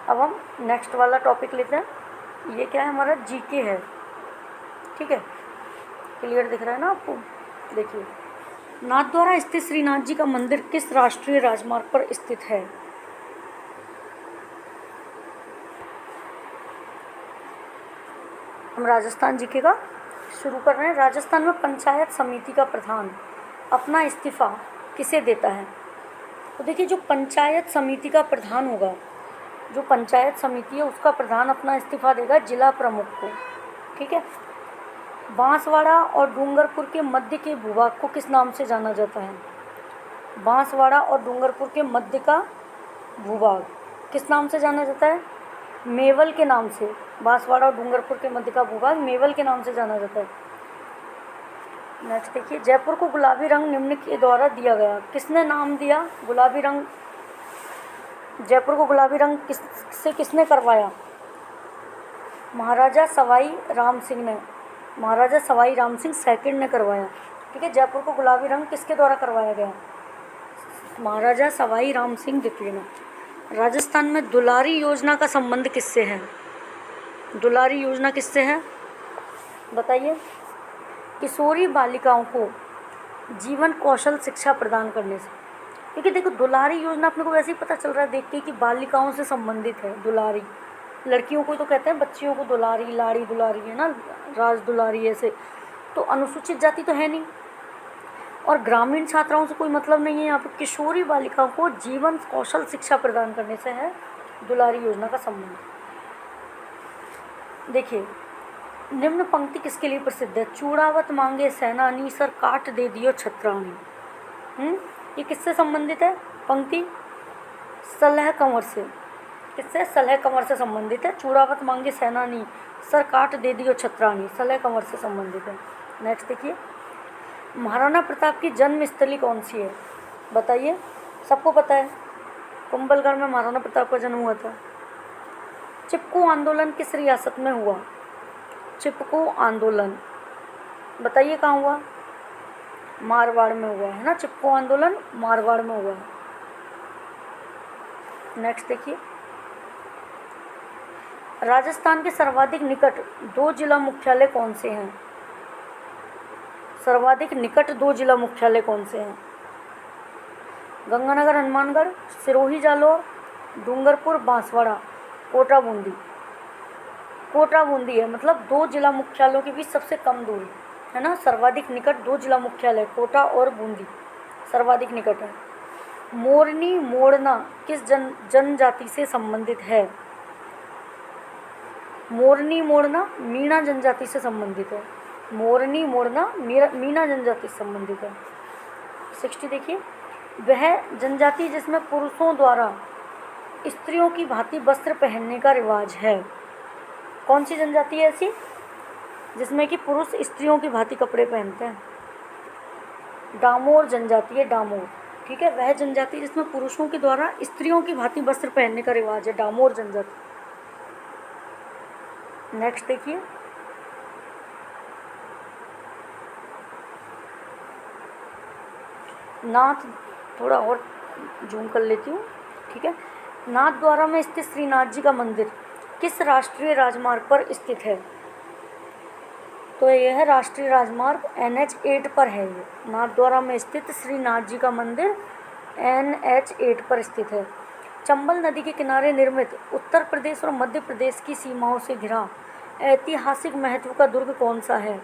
अब हम नेक्स्ट वाला टॉपिक लेते हैं। ये क्या है? हमारा जीके है। ठीक है, क्लियर दिख रहा है ना आपको? देखिए, नाथद्वारा स्थित श्रीनाथ जी का मंदिर किस राष्ट्रीय राजमार्ग पर स्थित है? हम राजस्थान जीके का शुरू कर रहे हैं। राजस्थान में पंचायत समिति का प्रधान अपना इस्तीफा किसे देता है? तो देखिए, जो पंचायत समिति का प्रधान होगा, जो पंचायत समिति है उसका प्रधान अपना इस्तीफा देगा जिला प्रमुख को। ठीक है। बांसवाड़ा और डूंगरपुर के मध्य के भूभाग को किस नाम से जाना जाता है? बांसवाड़ा और डूंगरपुर के मध्य का भूभाग किस नाम से जाना जाता है? मेवल के नाम से। बांसवाड़ा और डूंगरपुर के मध्य का भूभाग मेवल के नाम से जाना जाता है। नेक्स्ट देखिए, जयपुर को गुलाबी रंग निम्न के द्वारा दिया गया। किसने नाम दिया गुलाबी रंग? जयपुर को गुलाबी रंग किसने करवाया? महाराजा सवाई राम सिंह ने, महाराजा सवाई राम सिंह सेकंड ने करवाया। ठीक है, जयपुर को गुलाबी रंग किसके द्वारा करवाया गया? महाराजा सवाई राम सिंह द्वितीय ने। राजस्थान में दुलारी योजना का संबंध किससे है? दुलारी योजना किससे है बताइए? किशोरी बालिकाओं को जीवन कौशल शिक्षा प्रदान करने से। क्योंकि देखो, दुलारी योजना अपने को वैसे ही पता चल रहा है देख के कि बालिकाओं से संबंधित है। दुलारी लड़कियों को तो कहते हैं, बच्चियों को दुलारी, लाड़ी दुलारी, है ना, राज दुलारी, ऐसे। तो अनुसूचित जाति तो है नहीं, और ग्रामीण छात्राओं से कोई मतलब नहीं है यहाँ पर। किशोरी बालिकाओं को जीवन कौशल शिक्षा प्रदान करने से है दुलारी योजना का संबंध। देखिए, निम्न पंक्ति किसके लिए प्रसिद्ध है? चूड़ावत मांगे सेनानी, सर काट दे दियो छत्रानी। ये किससे संबंधित है पंक्ति? सलह कंवर से। किससे? सलह कंवर से संबंधित है। चूड़ावत मांगे सेनानी, सर काट दे दियो छत्रानी, सलह कंवर से संबंधित है। नेक्स्ट देखिए, महाराणा प्रताप की जन्मस्थली कौन सी है बताइए? सबको पता है, कुंभलगढ़ में महाराणा प्रताप का जन्म हुआ था। चिपको आंदोलन किस रियासत में हुआ? चिपको आंदोलन बताइए कहाँ हुआ? मारवाड़ में हुआ है ना। चिपको आंदोलन मारवाड़ में हुआ है। नेक्स्ट देखिए, राजस्थान के सर्वाधिक निकट 2 जिला मुख्यालय कौन से हैं? सर्वाधिक निकट 2 जिला मुख्यालय कौन से हैं? गंगानगर हनुमानगढ़, सिरोही जालौर, डूंगरपुर बांसवाड़ा, कोटा बूंदी। कोटा बूंदी है, मतलब 2 जिला मुख्यालयों के बीच सबसे कम दूरी है ना। सर्वाधिक निकट 2 जिला मुख्यालय कोटा और बूंदी सर्वाधिक निकट है। मोरनी मोड़ना किस जनजाति से संबंधित है? मोरनी मोड़ना मीणा जनजाति से संबंधित है। मोरनी मोड़ना मीणा जनजाति से संबंधित है। 60 देखिए, वह जनजाति जिसमें पुरुषों द्वारा स्त्रियों की भांति वस्त्र पहनने का रिवाज है। कौन सी जनजाति है ऐसी जिसमें कि पुरुष स्त्रियों की भांति कपड़े पहनते हैं? डामोर जनजाति है, डामोर। ठीक है, वह जनजाति जिसमें पुरुषों के द्वारा स्त्रियों की भांति वस्त्र पहनने का रिवाज है, डामोर जनजाति। नेक्स्ट देखिए, नाथ, थोड़ा और जूम कर लेती हूँ। ठीक है, नाथद्वारा में स्थित श्रीनाथ जी का मंदिर किस राष्ट्रीय राजमार्ग पर स्थित है? तो यह राष्ट्रीय राजमार्ग NH8 पर है। ये नाथद्वारा में स्थित श्रीनाथ जी का मंदिर NH8 पर स्थित है। चंबल नदी के किनारे निर्मित उत्तर प्रदेश और मध्य प्रदेश की सीमाओं से घिरा ऐतिहासिक महत्व का दुर्ग कौन सा है?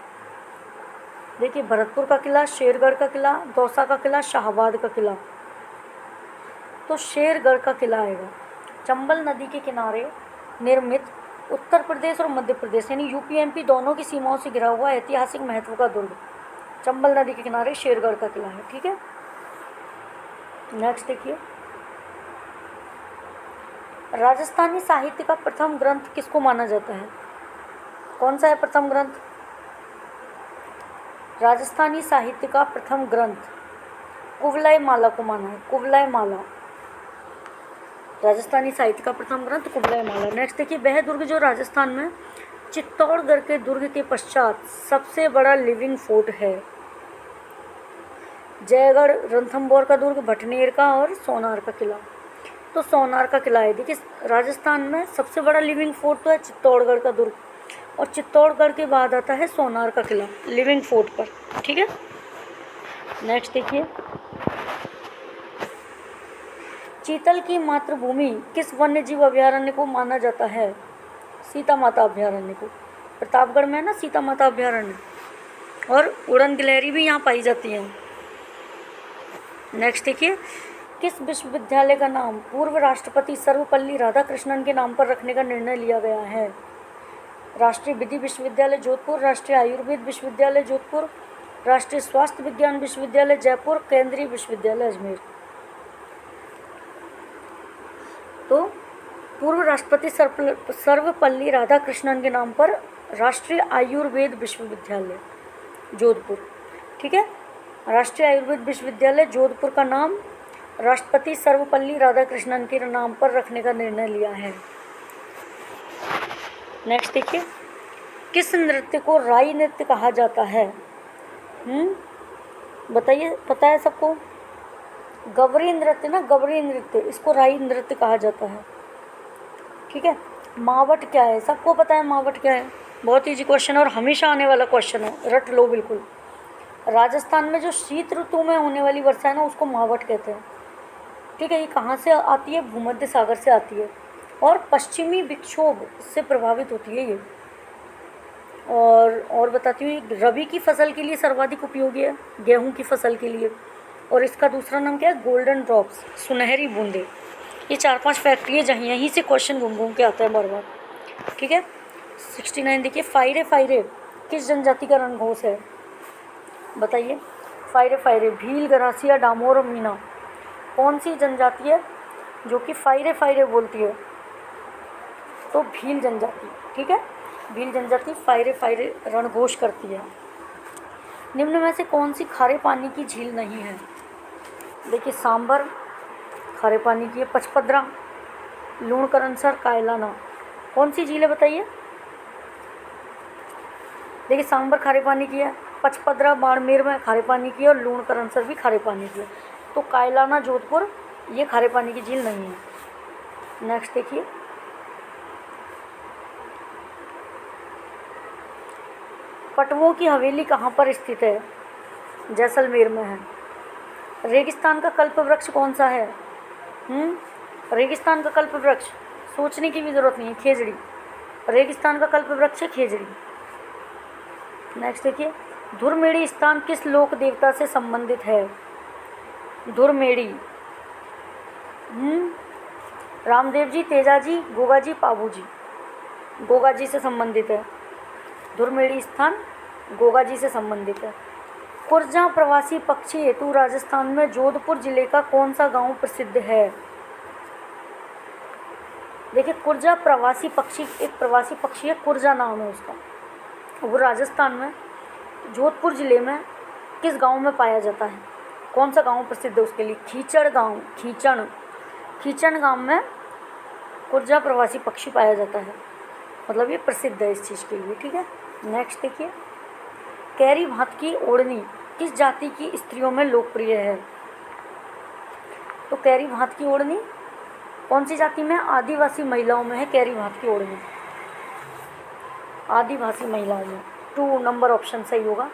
देखिए, भरतपुर का किला, शेरगढ़ का किला, दौसा का किला, शाहाबाद का किला। तो शेरगढ़ का किला आएगा। चंबल नदी के किनारे निर्मित उत्तर प्रदेश और मध्य प्रदेश यानी UP-MP दोनों की सीमाओं से घिरा हुआ ऐतिहासिक महत्व का दुर्ग चंबल नदी के किनारे शेरगढ़ का किला है। ठीक है, नेक्स्ट देखिए, राजस्थानी साहित्य का प्रथम ग्रंथ किसको माना जाता है? कौन सा है प्रथम ग्रंथ? राजस्थानी साहित्य का प्रथम ग्रंथ कुवलय माला को माना है। कुवलय माला राजस्थानी साहित्य का प्रथम ग्रंथ कुवलय माला। नेक्स्ट देखिए, वह दुर्ग जो राजस्थान में चित्तौड़गढ़ के दुर्ग के पश्चात सबसे बड़ा लिविंग फोर्ट है। जयगढ़, रणथंभौर का दुर्ग, भटनेर का और सोनार का किला। तो सोनार का किला है। देखिए, राजस्थान में सबसे बड़ा लिविंग फोर्ट तो है चित्तौड़गढ़ का दुर्ग, और चित्तौड़गढ़ के बाद आता है सोनार का किला लिविंग फोर्ट पर। ठीक है, नेक्स्ट देखिए, चीतल की मातृभूमि किस वन्य जीव अभयारण्य को माना जाता है? सीता माता अभयारण्य को। प्रतापगढ़ में है ना सीता माता अभयारण्य, और उड़न गिलहरी भी यहाँ पाई जाती है। नेक्स्ट देखिए, किस विश्वविद्यालय का नाम पूर्व राष्ट्रपति सर्वपल्ली राधाकृष्णन के नाम पर रखने का निर्णय लिया गया है? राष्ट्रीय विधि विश्वविद्यालय जोधपुर, राष्ट्रीय आयुर्वेद विश्वविद्यालय जोधपुर, राष्ट्रीय स्वास्थ्य विज्ञान विश्वविद्यालय जयपुर, केंद्रीय विश्वविद्यालय अजमेर। तो पूर्व राष्ट्रपति सर्वपल्ली राधाकृष्णन के नाम पर राष्ट्रीय आयुर्वेद विश्वविद्यालय जोधपुर। ठीक है, राष्ट्रीय आयुर्वेद विश्वविद्यालय जोधपुर का नाम राष्ट्रपति सर्वपल्ली राधाकृष्णन के नाम पर रखने का निर्णय लिया है। नेक्स्ट देखिए, किस नृत्य को राई नृत्य कहा जाता है? बताइए, पता है सबको? गवरी नृत्य ना, गवरी नृत्य, इसको राई नृत्य कहा जाता है। ठीक है, मावट क्या है? सबको पता है मावट क्या है? बहुत ईजी क्वेश्चन और हमेशा आने वाला क्वेश्चन है, रट लो बिल्कुल। राजस्थान में जो शीत ऋतु में होने वाली वर्षा है ना, उसको मावट कहते हैं। ठीक है, ये कहाँ से आती है? भूमध्य सागर से आती है और पश्चिमी विक्षोभ से प्रभावित होती है ये। और बताती हूँ, रबी की फसल के लिए सर्वाधिक उपयोगी है, गेहूं की फसल के लिए। और इसका दूसरा नाम क्या है? गोल्डन ड्रॉप्स, सुनहरी बूंदे। ये 4-5 फैक्ट्री है जहाँ यहीं से क्वेश्चन घूम घूम के आता है बार बार। ठीक है, 69 देखिए, फायरे फायरे किस जनजाति का रणघोष है? बताइए, फायरे फायरे भील, गरासिया, डामोर और मीना, कौन सी जनजाति है जो कि फायरे फायरे बोलती है? तो भील जनजाति। ठीक है, भील जनजाति फायरे फायरे रणघोष करती है। निम्न में से कौन सी खारे पानी की झील नहीं है? देखिए, सांबर खारे पानी की है, पचपदरा, लूणकरणसर, कायलाना, कौन सी झील है बताइए? देखिए, सांबर खारे पानी की है, पचपदरा बाड़मेर में खारे पानी की है, और लूणकरणसर भी खारे पानी की है। तो कायलाना, जोधपुर, ये खारे पानी की झील नहीं है। नेक्स्ट देखिए, पटवों की हवेली कहाँ पर स्थित है? जैसलमेर में है। रेगिस्तान का कल्प वृक्ष कौन सा है? रेगिस्तान का कल्प वृक्ष, सोचने की भी ज़रूरत नहीं है, खेजड़ी। रेगिस्तान का कल्प वृक्ष है खेजड़ी। नेक्स्ट देखिए, धुरमेड़ी स्थान किस लोक देवता से संबंधित है? धुरमेड़ी रामदेव जी, तेजा जी, गोगा जी, पाबू जी। गोगा जी से संबंधित है। धुरमेड़ी स्थान गोगा जी से संबंधित है। कुरजा प्रवासी पक्षी हेतु राजस्थान में जोधपुर जिले का कौन सा गांव प्रसिद्ध है? देखिए, कुरजा प्रवासी पक्षी, एक प्रवासी पक्षी है, कुरजा नाम है उसका। वो राजस्थान में जोधपुर जिले में किस गांव में पाया जाता है? कौन सा गांव प्रसिद्ध है उसके लिए? खींचड़ गांव, खींचण गांव में कुरजा प्रवासी पक्षी पाया जाता है, मतलब ये प्रसिद्ध है इस चीज़ के लिए। ठीक है, नेक्स्ट देखिए, कैरी भात की ओढ़नी किस जाति की स्त्रियों में लोकप्रिय है? तो कैरी भात की ओढ़नी कौन सी जाति में? आदिवासी महिलाओं में है कैरी भात की ओढ़नी, आदिवासी महिलाओं में। 2 नंबर ऑप्शन सही होगा।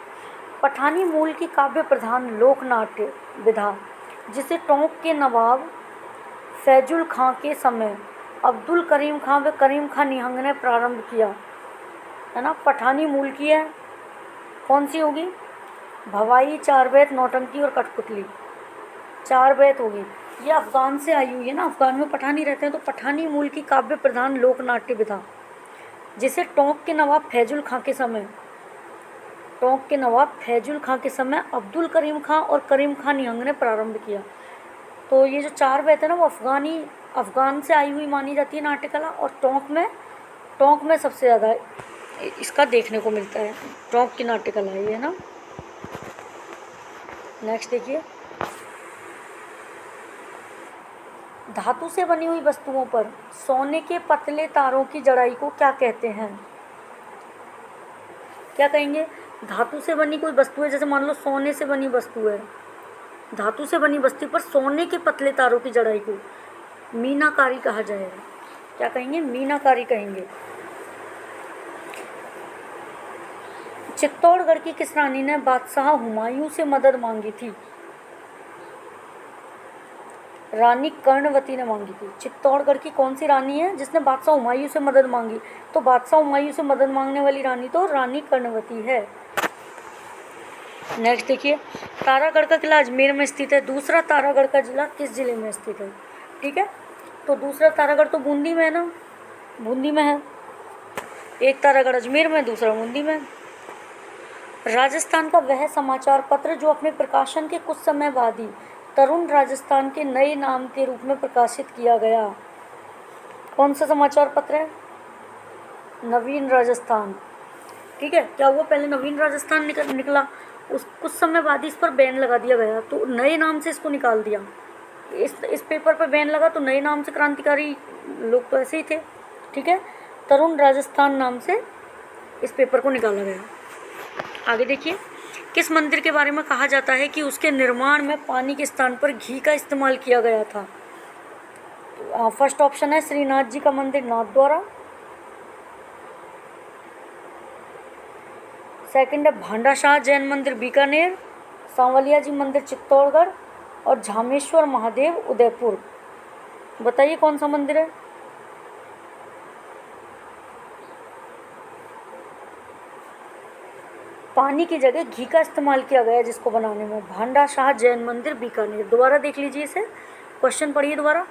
पठानी मूल की काव्य प्रधान लोकनाट्य विधा जिसे टोंक के नवाब फैजुल खां के समय अब्दुल करीम खां व करीम खां निहंग ने प्रारंभ किया, है ना। पठानी मूल की है, कौन सी होगी? भवाई, चार बैत, नौटंकी और कठपुतली। चार बैत होगी। ये अफ़गान से आई हुई है ना, अफ़गान में पठानी रहते हैं, तो पठानी मूल की काव्य प्रधान लोकनाट्य विधा जिसे टोंक के नवाब फैजुल खां के समय, टोंक के नवाब फैजुल खां के समय अब्दुल करीम खां और करीम खां निहंग ने प्रारंभ किया। तो ये जो चार बैत है ना, वो अफ़गान से आई हुई मानी जाती है नाट्य कला, और टोंक में सबसे ज़्यादा इसका देखने को मिलता है। टोंक की नाट्य कला है ना। नेक्स्ट देखिए, धातु से बनी हुई वस्तुओं पर सोने के पतले तारों की जड़ाई को क्या कहते हैं? क्या कहेंगे? धातु से बनी कोई वस्तु है, जैसे मान लो सोने से बनी वस्तु है, धातु से बनी वस्तु पर सोने के पतले तारों की जड़ाई को मीनाकारी कहा जाएगा। क्या कहेंगे? मीनाकारी कहेंगे। चित्तौड़गढ़ की किस रानी ने बादशाह हुमायूं से मदद मांगी थी? रानी कर्णवती ने मांगी थी। चित्तौड़गढ़ की कौन सी रानी है जिसने बादशाह हुमायूं से मदद मांगी? तो बादशाह हुमायूं से मदद मांगने वाली रानी तो रानी कर्णवती है। नेक्स्ट देखिए, तारागढ़ का किला अजमेर में स्थित है। दूसरा तारागढ़ का जिला किस जिले में स्थित है? ठीक है, तो दूसरा तारागढ़ तो बूंदी में है ना, बूंदी में है। एक तारागढ़ अजमेर में, दूसरा बूंदी में। राजस्थान का वह समाचार पत्र जो अपने प्रकाशन के कुछ समय बाद ही तरुण राजस्थान के नए नाम के रूप में प्रकाशित किया गया, कौन सा समाचार पत्र है? नवीन राजस्थान। ठीक है, क्या हुआ? पहले नवीन राजस्थान निकला, उस कुछ समय बाद ही इस पर बैन लगा दिया गया, तो नए नाम से इसको निकाल दिया। इस पेपर पर बैन लगा तो नए नाम से क्रांतिकारी लोग तो ऐसे ही थे। ठीक है, तरुण राजस्थान नाम से इस पेपर को निकाला गया। आगे देखिए, किस मंदिर के बारे में कहा जाता है कि उसके निर्माण में पानी के स्थान पर घी का इस्तेमाल किया गया था? फर्स्ट ऑप्शन है श्रीनाथ जी का मंदिर नाथद्वारा, सेकंड है भांडाशाह जैन मंदिर बीकानेर, सांवलिया जी मंदिर चित्तौड़गढ़ और झामेश्वर महादेव उदयपुर। बताइए कौन सा मंदिर है? पानी की जगह घी का इस्तेमाल किया गया जिसको बनाने में, भांडाशाह जैन मंदिर बीकानेर। दोबारा देख लीजिए इसे, क्वेश्चन पढ़िए दोबारा।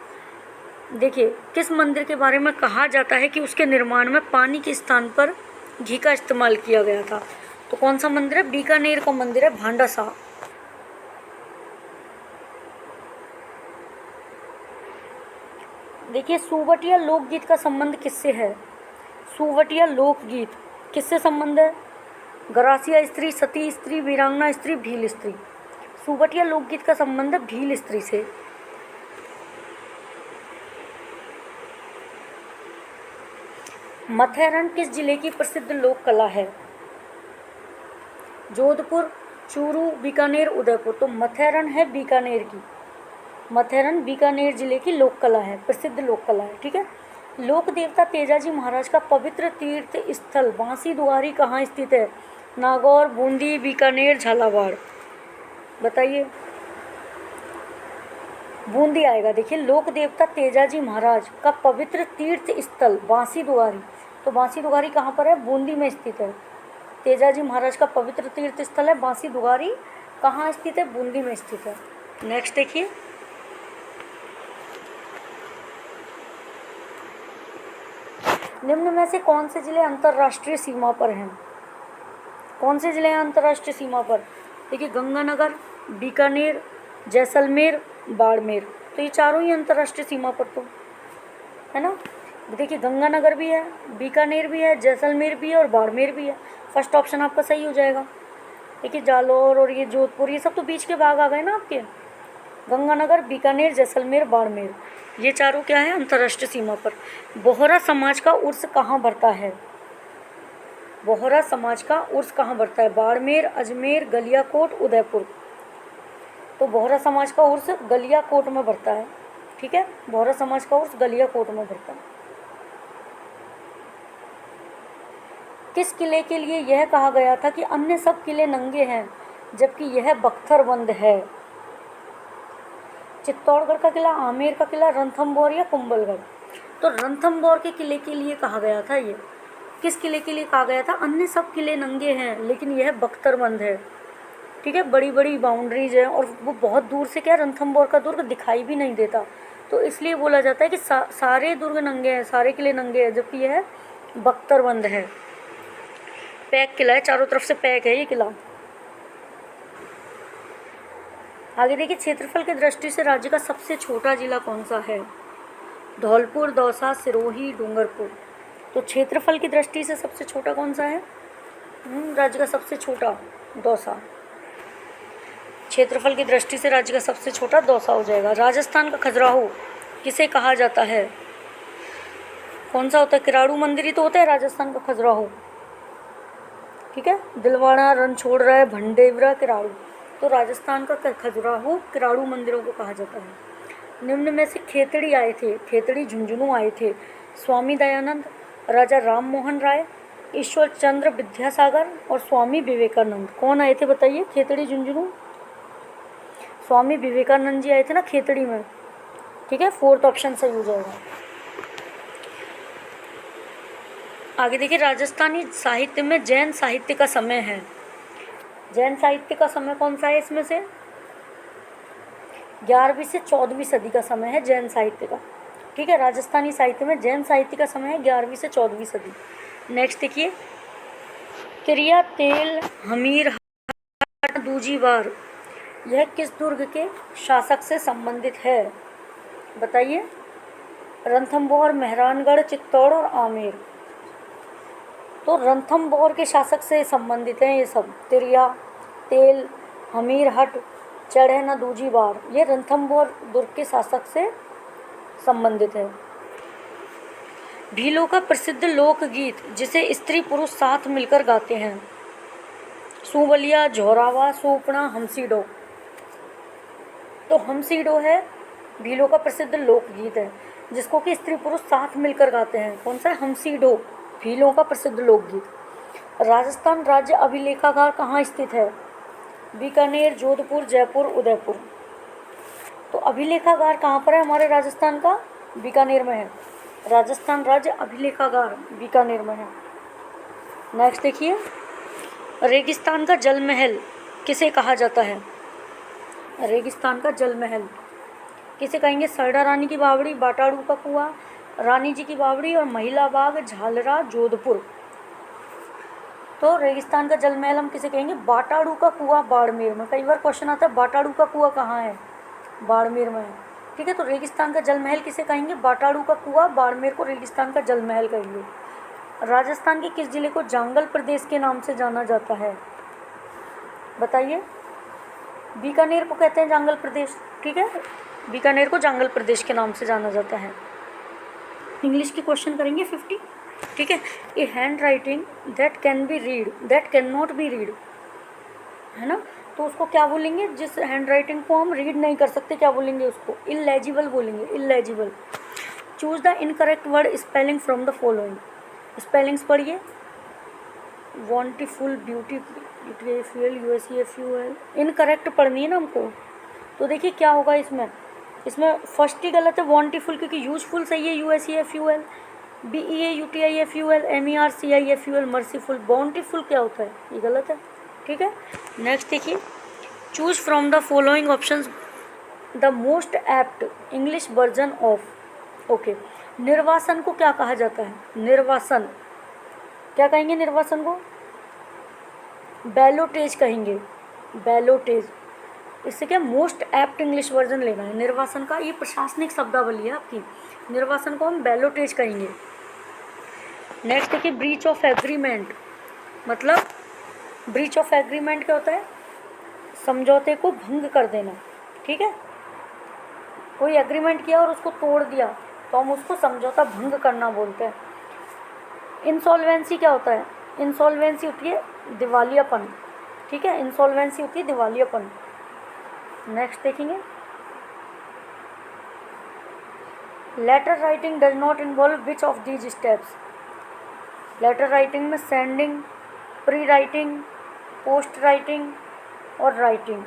देखिए, किस मंदिर के बारे में कहा जाता है कि उसके निर्माण में पानी के स्थान पर घी का इस्तेमाल किया गया था? तो कौन सा मंदिर है? बीकानेर का मंदिर है भांडाशाह। देखिए, सुवटिया लोकगीत का संबंध किससे है? सुवटिया लोकगीत किससे संबंध है? गरासिया स्त्री, सती स्त्री, वीरांगना स्त्री, भील स्त्री। सुवटिया लोकगीत का संबंध है भील स्त्री से। मथेरन किस जिले की प्रसिद्ध लोक कला है? जोधपुर, चूरू, बीकानेर, उदयपुर। तो मथेरन है बीकानेर की, मथेरन बीकानेर जिले की लोक कला है, प्रसिद्ध लोक कला है। ठीक है, लोक देवता तेजाजी महाराज का पवित्र तीर्थ स्थल बांसी दुआरी कहाँ स्थित है? नागौर, बूंदी, बीकानेर, झालावाड़। बताइए। बूंदी आएगा। देखिए, लोक देवता तेजाजी महाराज का पवित्र तीर्थ स्थल बांसी दुआरी। तो बांसी दुआरी कहाँ पर है? बूंदी में स्थित है। तेजाजी महाराज का पवित्र तीर्थ स्थल है बांसी दुआरी, कहाँ स्थित है? बूंदी में स्थित है। नेक्स्ट देखिए, निम्न में से कौन से जिले अंतर्राष्ट्रीय सीमा पर हैं? कौन से जिले हैं अंतर्राष्ट्रीय सीमा पर? देखिए, गंगानगर, बीकानेर, जैसलमेर, बाड़मेर। तो ये चारों ही अंतर्राष्ट्रीय सीमा पर तो है ना। देखिए, गंगानगर भी है, बीकानेर भी है, जैसलमेर भी है और बाड़मेर भी है। फर्स्ट ऑप्शन आपका सही हो जाएगा। देखिए, जालौर और ये जोधपुर, ये सब तो बीच के भाग आ गए ना आपके। गंगानगर, बीकानेर, जैसलमेर, बाड़मेर, ये चारों क्या है? अंतर्राष्ट्रीय सीमा पर। बोहरा समाज का उर्स कहाँ बढ़ता है? बोहरा समाज का उर्स कहाँ बढ़ता है? बाड़मेर, अजमेर, गलियाकोट, उदयपुर। तो बोहरा समाज का उर्स गलियाकोट में बढ़ता है। ठीक है, बोहरा समाज का उर्स गलियाकोट में बढ़ता है। किस किले के लिए यह कहा गया था कि अन्य सब किले नंगे हैं जबकि यह बख्तरबंद है? चित्तौड़गढ़ का किला, आमेर का किला, रणथंभौर या कुंभलगढ़? तो रणथंभौर के किले के लिए कहा गया था। ये किस किले के लिए कहा गया था? अन्य सब किले नंगे हैं लेकिन यह बख्तरबंद है। ठीक है, बड़ी बड़ी बाउंड्रीज है और वो बहुत दूर से क्या, रणथंभौर का दुर्ग दिखाई भी नहीं देता, तो इसलिए बोला जाता है कि सारे दुर्ग नंगे हैं, सारे किले नंगे हैं, जबकि यह बख्तरबंद है। पैक किला है, चारों तरफ से पैक है ये किला। आगे देखिए, क्षेत्रफल की दृष्टि से राज्य का सबसे छोटा जिला कौन सा है? धौलपुर, दौसा, सिरोही, डूंगरपुर। तो क्षेत्रफल की दृष्टि से सबसे छोटा कौन सा है? राज्य का सबसे छोटा दौसा। क्षेत्रफल की दृष्टि से राज्य का सबसे छोटा दौसा हो जाएगा। राजस्थान का खजुराहो किसे कहा जाता है? कौन सा होता है? किराड़ू मंदिर ही तो होता है राजस्थान का खजुराहो। ठीक है, दिलवाड़ा, रणछोड़रा है, भंडेवरा, किराड़ू। तो राजस्थान का खजुराहो किराड़ू मंदिरों को कहा जाता है। निम्न में से खेतड़ी आए थे, खेतड़ी झुंझुनू आए थे, स्वामी दयानंद, राजा राम मोहन राय, ईश्वर चंद्र विद्यासागर और स्वामी विवेकानंद। कौन आए थे बताइए? खेतड़ी झुंझुनू, स्वामी विवेकानंद जी आए थे ना खेतड़ी में। ठीक है, फोर्थ ऑप्शन सही हो जाएगा। आगे देखिए, राजस्थानी साहित्य में जैन साहित्य का समय है। जैन साहित्य का समय कौन सा है इसमें से? 11वीं से 14वीं सदी का समय है जैन साहित्य का। ठीक है, राजस्थानी साहित्य में जैन साहित्य का समय है 11वीं से 14वीं सदी। नेक्स्ट देखिए, तिरिया तेल हमीर हाट दूजीवार, यह किस दुर्ग के शासक से संबंधित है? बताइए। रणथंभौर, मेहरानगढ़, चित्तौड़ और आमेर। तो रणथंभौर के शासक से संबंधित हैं ये सब। तिरिया तेल हमीरहट चढ़ैना दूजीवार, ये रणथंभौर दुर्ग के शासक से संबंधित है। भीलों का प्रसिद्ध लोकगीत जिसे स्त्री पुरुष साथ मिलकर गाते हैं? सुबलिया, झोरावा, सोपना, हमसीडो। तो हमसीडो है भीलों का प्रसिद्ध लोकगीत है जिसको कि स्त्री पुरुष साथ मिलकर गाते हैं। कौन सा है? हमसीडो, भीलों का प्रसिद्ध लोकगीत। राजस्थान राज्य अभिलेखागार कहाँ स्थित है? बीकानेर, जोधपुर, जयपुर, उदयपुर। तो अभिलेखागार कहाँ पर है हमारे राजस्थान का? बीकानेर में है। राजस्थान राज्य अभिलेखागार बीकानेर में है। नेक्स्ट देखिए, रेगिस्तान का जल महल किसे कहा जाता है? रेगिस्तान का जल महल किसे कहेंगे? सरडा रानी की बावड़ी, बाटाड़ू का कुआं, रानी जी की बावड़ी और महिला बाग, झालरा, जोधपुर। तो रेगिस्तान का जल महल हम किसे कहेंगे? बाटाड़ू का कुआं, बाड़मेर में। कई बार क्वेश्चन आता है बाटाड़ू का कुआं कहाँ है? बाड़मेर में है। ठीक है, तो रेगिस्तान का जल महल किसे कहेंगे? बाटाड़ू का कुआं, बाड़मेर को रेगिस्तान का जल महल कहेंगे। राजस्थान के किस जिले को जांगल प्रदेश के नाम से जाना जाता है? बताइए। बीकानेर को कहते हैं जांगल प्रदेश। ठीक है, बीकानेर को जांगल प्रदेश के नाम से जाना जाता है। इंग्लिश के क्वेश्चन करेंगे 50। ठीक है, a handwriting that can be read that can not be read, है ना। तो उसको क्या बोलेंगे? जिस हैंड राइटिंग को हम रीड नहीं कर सकते, क्या बोलेंगे उसको? इलेजिबल बोलेंगे, illegible. Choose the incorrect word spelling from the following. Spellings पढ़िए। Bountiful, beautiful, UTI ful, USA ful, incorrect पढ़नी है ना हमको। तो देखिए क्या होगा इसमें, इसमें फर्स्ट ही गलत है, वांटिफुल, क्योंकि यूजफुल सही है, USA ful, BEA UTI ful, MER CI ful, merciful, bountiful क्या होता है, ये गलत है। ठीक है, नेक्स्ट देखिए, choose from the following options the most apt English version of. Okay, निर्वासन को क्या कहा जाता है, निर्वासन क्या कहेंगे, निर्वासन को बैलोटेज कहेंगे, बैलोटेज। इससे क्या मोस्ट एप्ट इंग्लिश वर्जन लेना है निर्वासन का, ये प्रशासनिक शब्दावली है आपकी, निर्वासन को हम बैलोटेज कहेंगे। नेक्स्ट देखिए, ब्रीच ऑफ एग्रीमेंट, मतलब ब्रीच ऑफ एग्रीमेंट क्या होता है, समझौते को भंग कर देना। ठीक है, कोई एग्रीमेंट किया और उसको तोड़ दिया तो हम उसको समझौता भंग करना बोलते हैं। इंसॉल्वेंसी क्या होता है, इंसॉल्वेंसी होती है दिवालियापन। ठीक है, इंसॉल्वेंसी होती है दिवालियापन। नेक्स्ट देखेंगे, letter writing does not involve which of these steps. Letter writing में sending, pre writing, post writing और राइटिंग।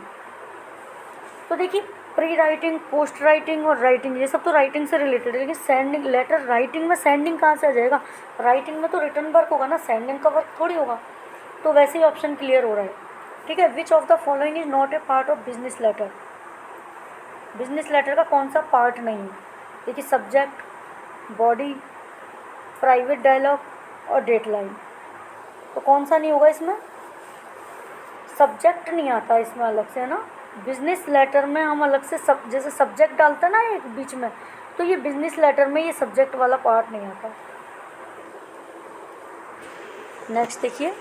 तो देखिए, प्री राइटिंग, पोस्ट राइटिंग और राइटिंग, ये सब तो राइटिंग से रिलेटेड है, लेकिन सेंडिंग, लेटर राइटिंग में सेंडिंग कहाँ से आ जाएगा, राइटिंग में तो रिटर्न वर्क होगा ना, सेंडिंग का वर्क थोड़ी होगा। तो वैसे ही ऑप्शन क्लियर हो रहा है। ठीक है, which of the following is not a part of business letter. Business letter का कौन सा पार्ट नहीं है, देखिए, सब्जेक्ट, बॉडी, प्राइवेट डायलॉग और डेटलाइन। तो कौन सा नहीं होगा इसमें, सब्जेक्ट नहीं आता इसमें अलग से, है ना। बिजनेस लेटर में हम अलग से जैसे सब्जेक्ट डालते हैं ना एक बीच में, तो ये बिजनेस लेटर में ये सब्जेक्ट वाला पार्ट नहीं आता। नेक्स्ट देखिए,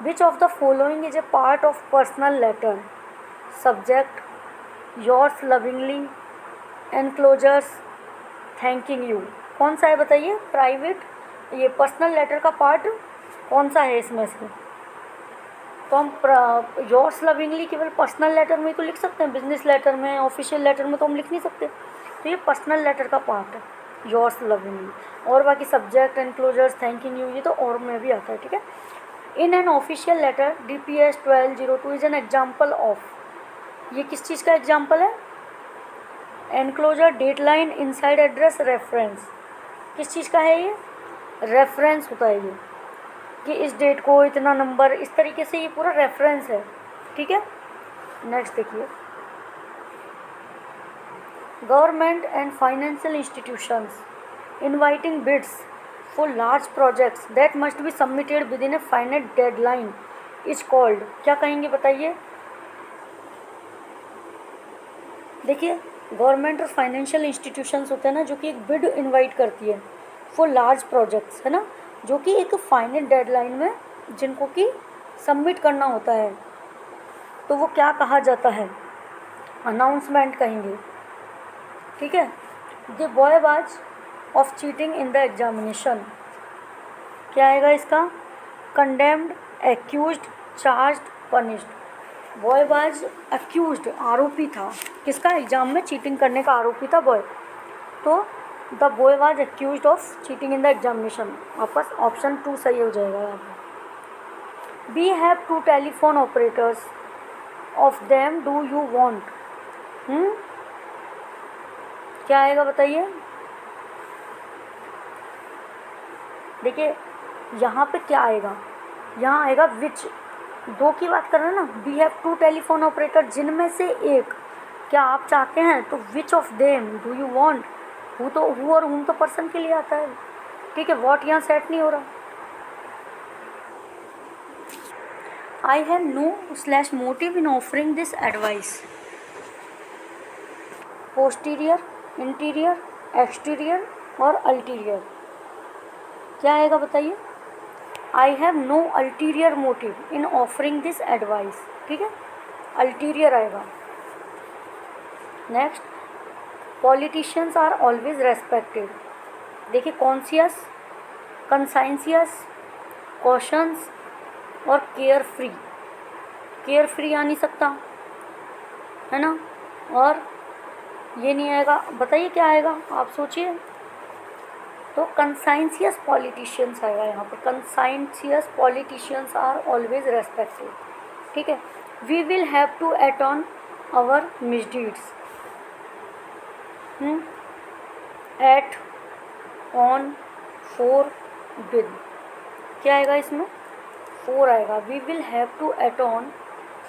which of the following is a part of personal letter, subject, yours lovingly, enclosures, thanking you. कौन सा है बताइए, प्राइवेट, ये पर्सनल लेटर का पार्ट कौन सा है इसमें से। तो हम योर्स लविंगली केवल पर्सनल लेटर में तो लिख सकते हैं, बिजनेस लेटर में, ऑफिशियल लेटर में तो हम लिख नहीं सकते। तो ये पर्सनल लेटर का पार्ट है, योर्स लविंगली। और बाकी सब्जेक्ट, एनक्लोजर्स, थैंकिंग यू, ये तो और में भी आता है। ठीक है, in an official letter DPS 1202 is an example of, ये किस चीज़ का एग्जाम्पल है, enclosure, dateline, inside address, reference. किस चीज़ का है ये, रेफरेंस होता है ये, कि इस डेट को इतना नंबर, इस तरीके से ये पूरा रेफरेंस है। ठीक है, नेक्स्ट देखिए, government and financial institutions inviting bids for large projects that must be submitted within a finite deadline is called, क्या कहेंगे बताइए। देखिए, गवर्नमेंट और फाइनेंशियल इंस्टीट्यूशंस होते हैं ना, जो कि एक बिड इनवाइट करती है फॉर लार्ज प्रोजेक्ट्स, है ना, जो कि एक फाइनल डेडलाइन में जिनको कि सबमिट करना होता है, तो वो क्या कहा जाता है, अनाउंसमेंट कहेंगे। ठीक है, the boy was of cheating in the examination, क्या आएगा इसका, condemned, accused, charged, punished. Boy was accused, आरोपी था किसका, एग्जाम में चीटिंग करने का आरोपी था बॉय, तो the boy was accused of cheating in the examination, वापस ऑप्शन 2 सही हो जाएगा यहाँ पे। We have 2 telephone operators, of them do you want, क्या आएगा बताइए। देखिए, यहाँ पे क्या आएगा, यहाँ आएगा विच, 2 की बात कर रहे हैं ना, वी हैव 2 टेलीफोन ऑपरेटर, जिनमें से एक, क्या आप चाहते हैं, तो which of them do you want, who तो हु और हुम तो पर्सन के लिए आता है। ठीक है, वॉट यहाँ सेट नहीं हो रहा। I have no slash motive in offering this advice, posterior, interior, exterior और अल्टीरियर, क्या आएगा बताइए। I have no ulterior motive in offering this advice, ठीक है, अल्टीरियर आएगा। Next, politicians are always respected, देखिए, कॉन्शियस, कंसाइंसियस, कॉशंस और carefree. Carefree आ नहीं सकता, है ना, और ये नहीं आएगा, बताइए क्या आएगा, आप सोचिए। तो कंसाइंसियस पॉलिटिशियंस आएगा यहाँ पर, conscientious politicians are always respected, ठीक है। We will have to atone our misdeeds, at, on, for, with, क्या आएगा इसमें, फॉर आएगा। We will have to atone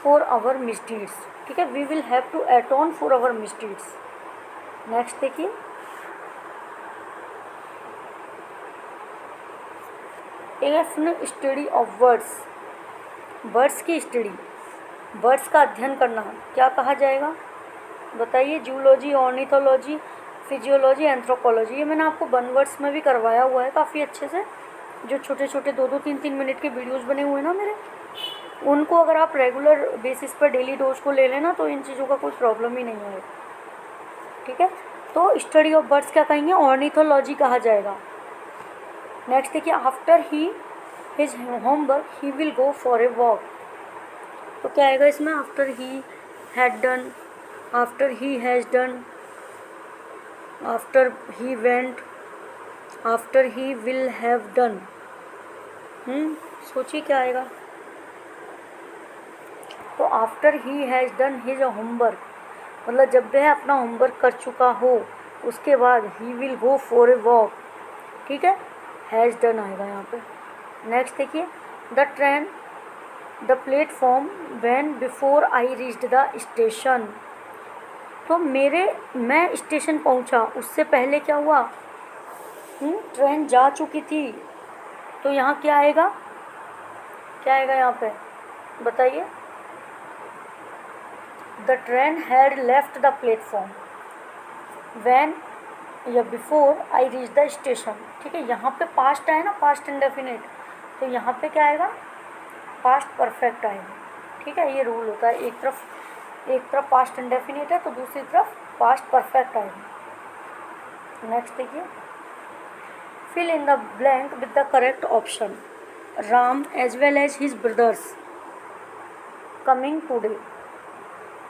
for our misdeeds, ठीक है, we will have to atone for our misdeeds. Next देखिए, study of words, words की study, words का अध्ययन करना क्या कहा जाएगा बताइए। Zoology, ornithology, physiology, anthropology. ये मैंने आपको 1 वर्ड्स में भी करवाया हुआ है काफ़ी अच्छे से, जो छोटे छोटे 2-2, 3-3 मिनट के वीडियोस बने हुए हैं ना मेरे, उनको अगर आप रेगुलर बेसिस पर डेली डोज को ले लेना तो इन चीज़ों का कोई प्रॉब्लम ही नहीं है, ठीक है। तो स्टडी ऑफ बर्ड्स क्या कहेंगे, ऑर्निथोलॉजी कहा जाएगा। नेक्स्ट देखिए, after he his homework he will go for a walk, तो क्या आएगा इसमें, after he had done, after he has done, after he went, after he will have done. सोचिए क्या आएगा। तो after he has done his homework, मतलब जब वह अपना होमवर्क कर चुका हो उसके बाद he will go for a walk, ठीक है, हैज़ डन आएगा यहाँ पे। नेक्स्ट देखिए, the train, the platform, when before I reached the station, तो मैं स्टेशन पहुँचा उससे पहले क्या हुआ, ट्रेन जा चुकी थी, तो यहाँ क्या आएगा, क्या आएगा यहाँ पे बताइए। The train had left the platform when या before I reach the station, ठीक है। यहाँ पे पास्ट है ना, पास्ट इंडेफिनिट, तो यहाँ पे क्या आएगा, पास्ट परफेक्ट आएगा, ठीक है। ये रूल होता है, एक तरफ पास्ट इंडेफिनिट है तो दूसरी तरफ पास्ट परफेक्ट आएगा। नेक्स्ट देखिए, fill in the blank with the correct option, Ram as well as his brothers coming today,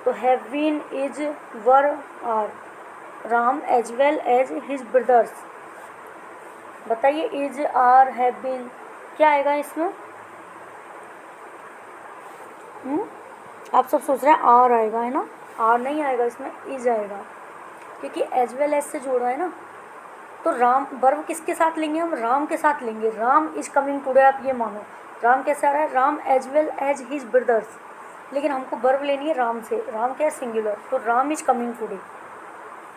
तो have been, is, were, are, Ram as well as his brothers, बताइए इज, आर, हैव बीन, क्या आएगा इसमें, आप सब सोच रहे हैं आर आएगा, है ना, आर नहीं आएगा इसमें, इज आएगा, क्योंकि एज वेल एज से जोड़ा है ना। तो राम वर्ब किसके साथ लेंगे हम, राम के साथ लेंगे, राम इज कमिंग टुडे, आप ये मानो। राम कैसे आ रहा है, Ram as well as his brothers, लेकिन हमको वर्ब लेनी है राम से, राम क्या है, सिंगुलर, तो राम इज कमिंग टुडे,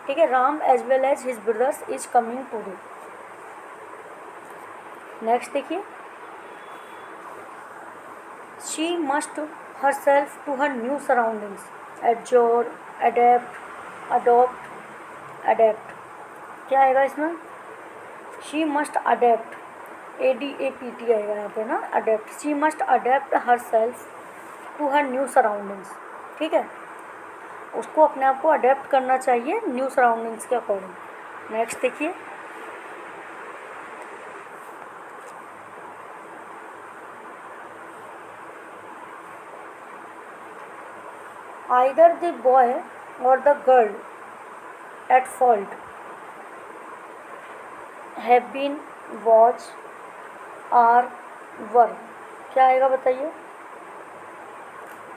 ठीक है, Ram as well as his brothers is coming today. Next देखिए, she must herself to her new surroundings, adjure, adapt, adopt, adapt, क्या आएगा इसमें, she must adapt, ADAPT आएगा यहाँ पे ना, adapt, she must adapt herself to her new surroundings, ठीक है, उसको अपने आप को अडेप्ट करना चाहिए न्यू सराउंडिंग्स के अकॉर्डिंग। नेक्स्ट देखिए, either the boy or the girl at fault have been, was, are, were, क्या आएगा बताइए,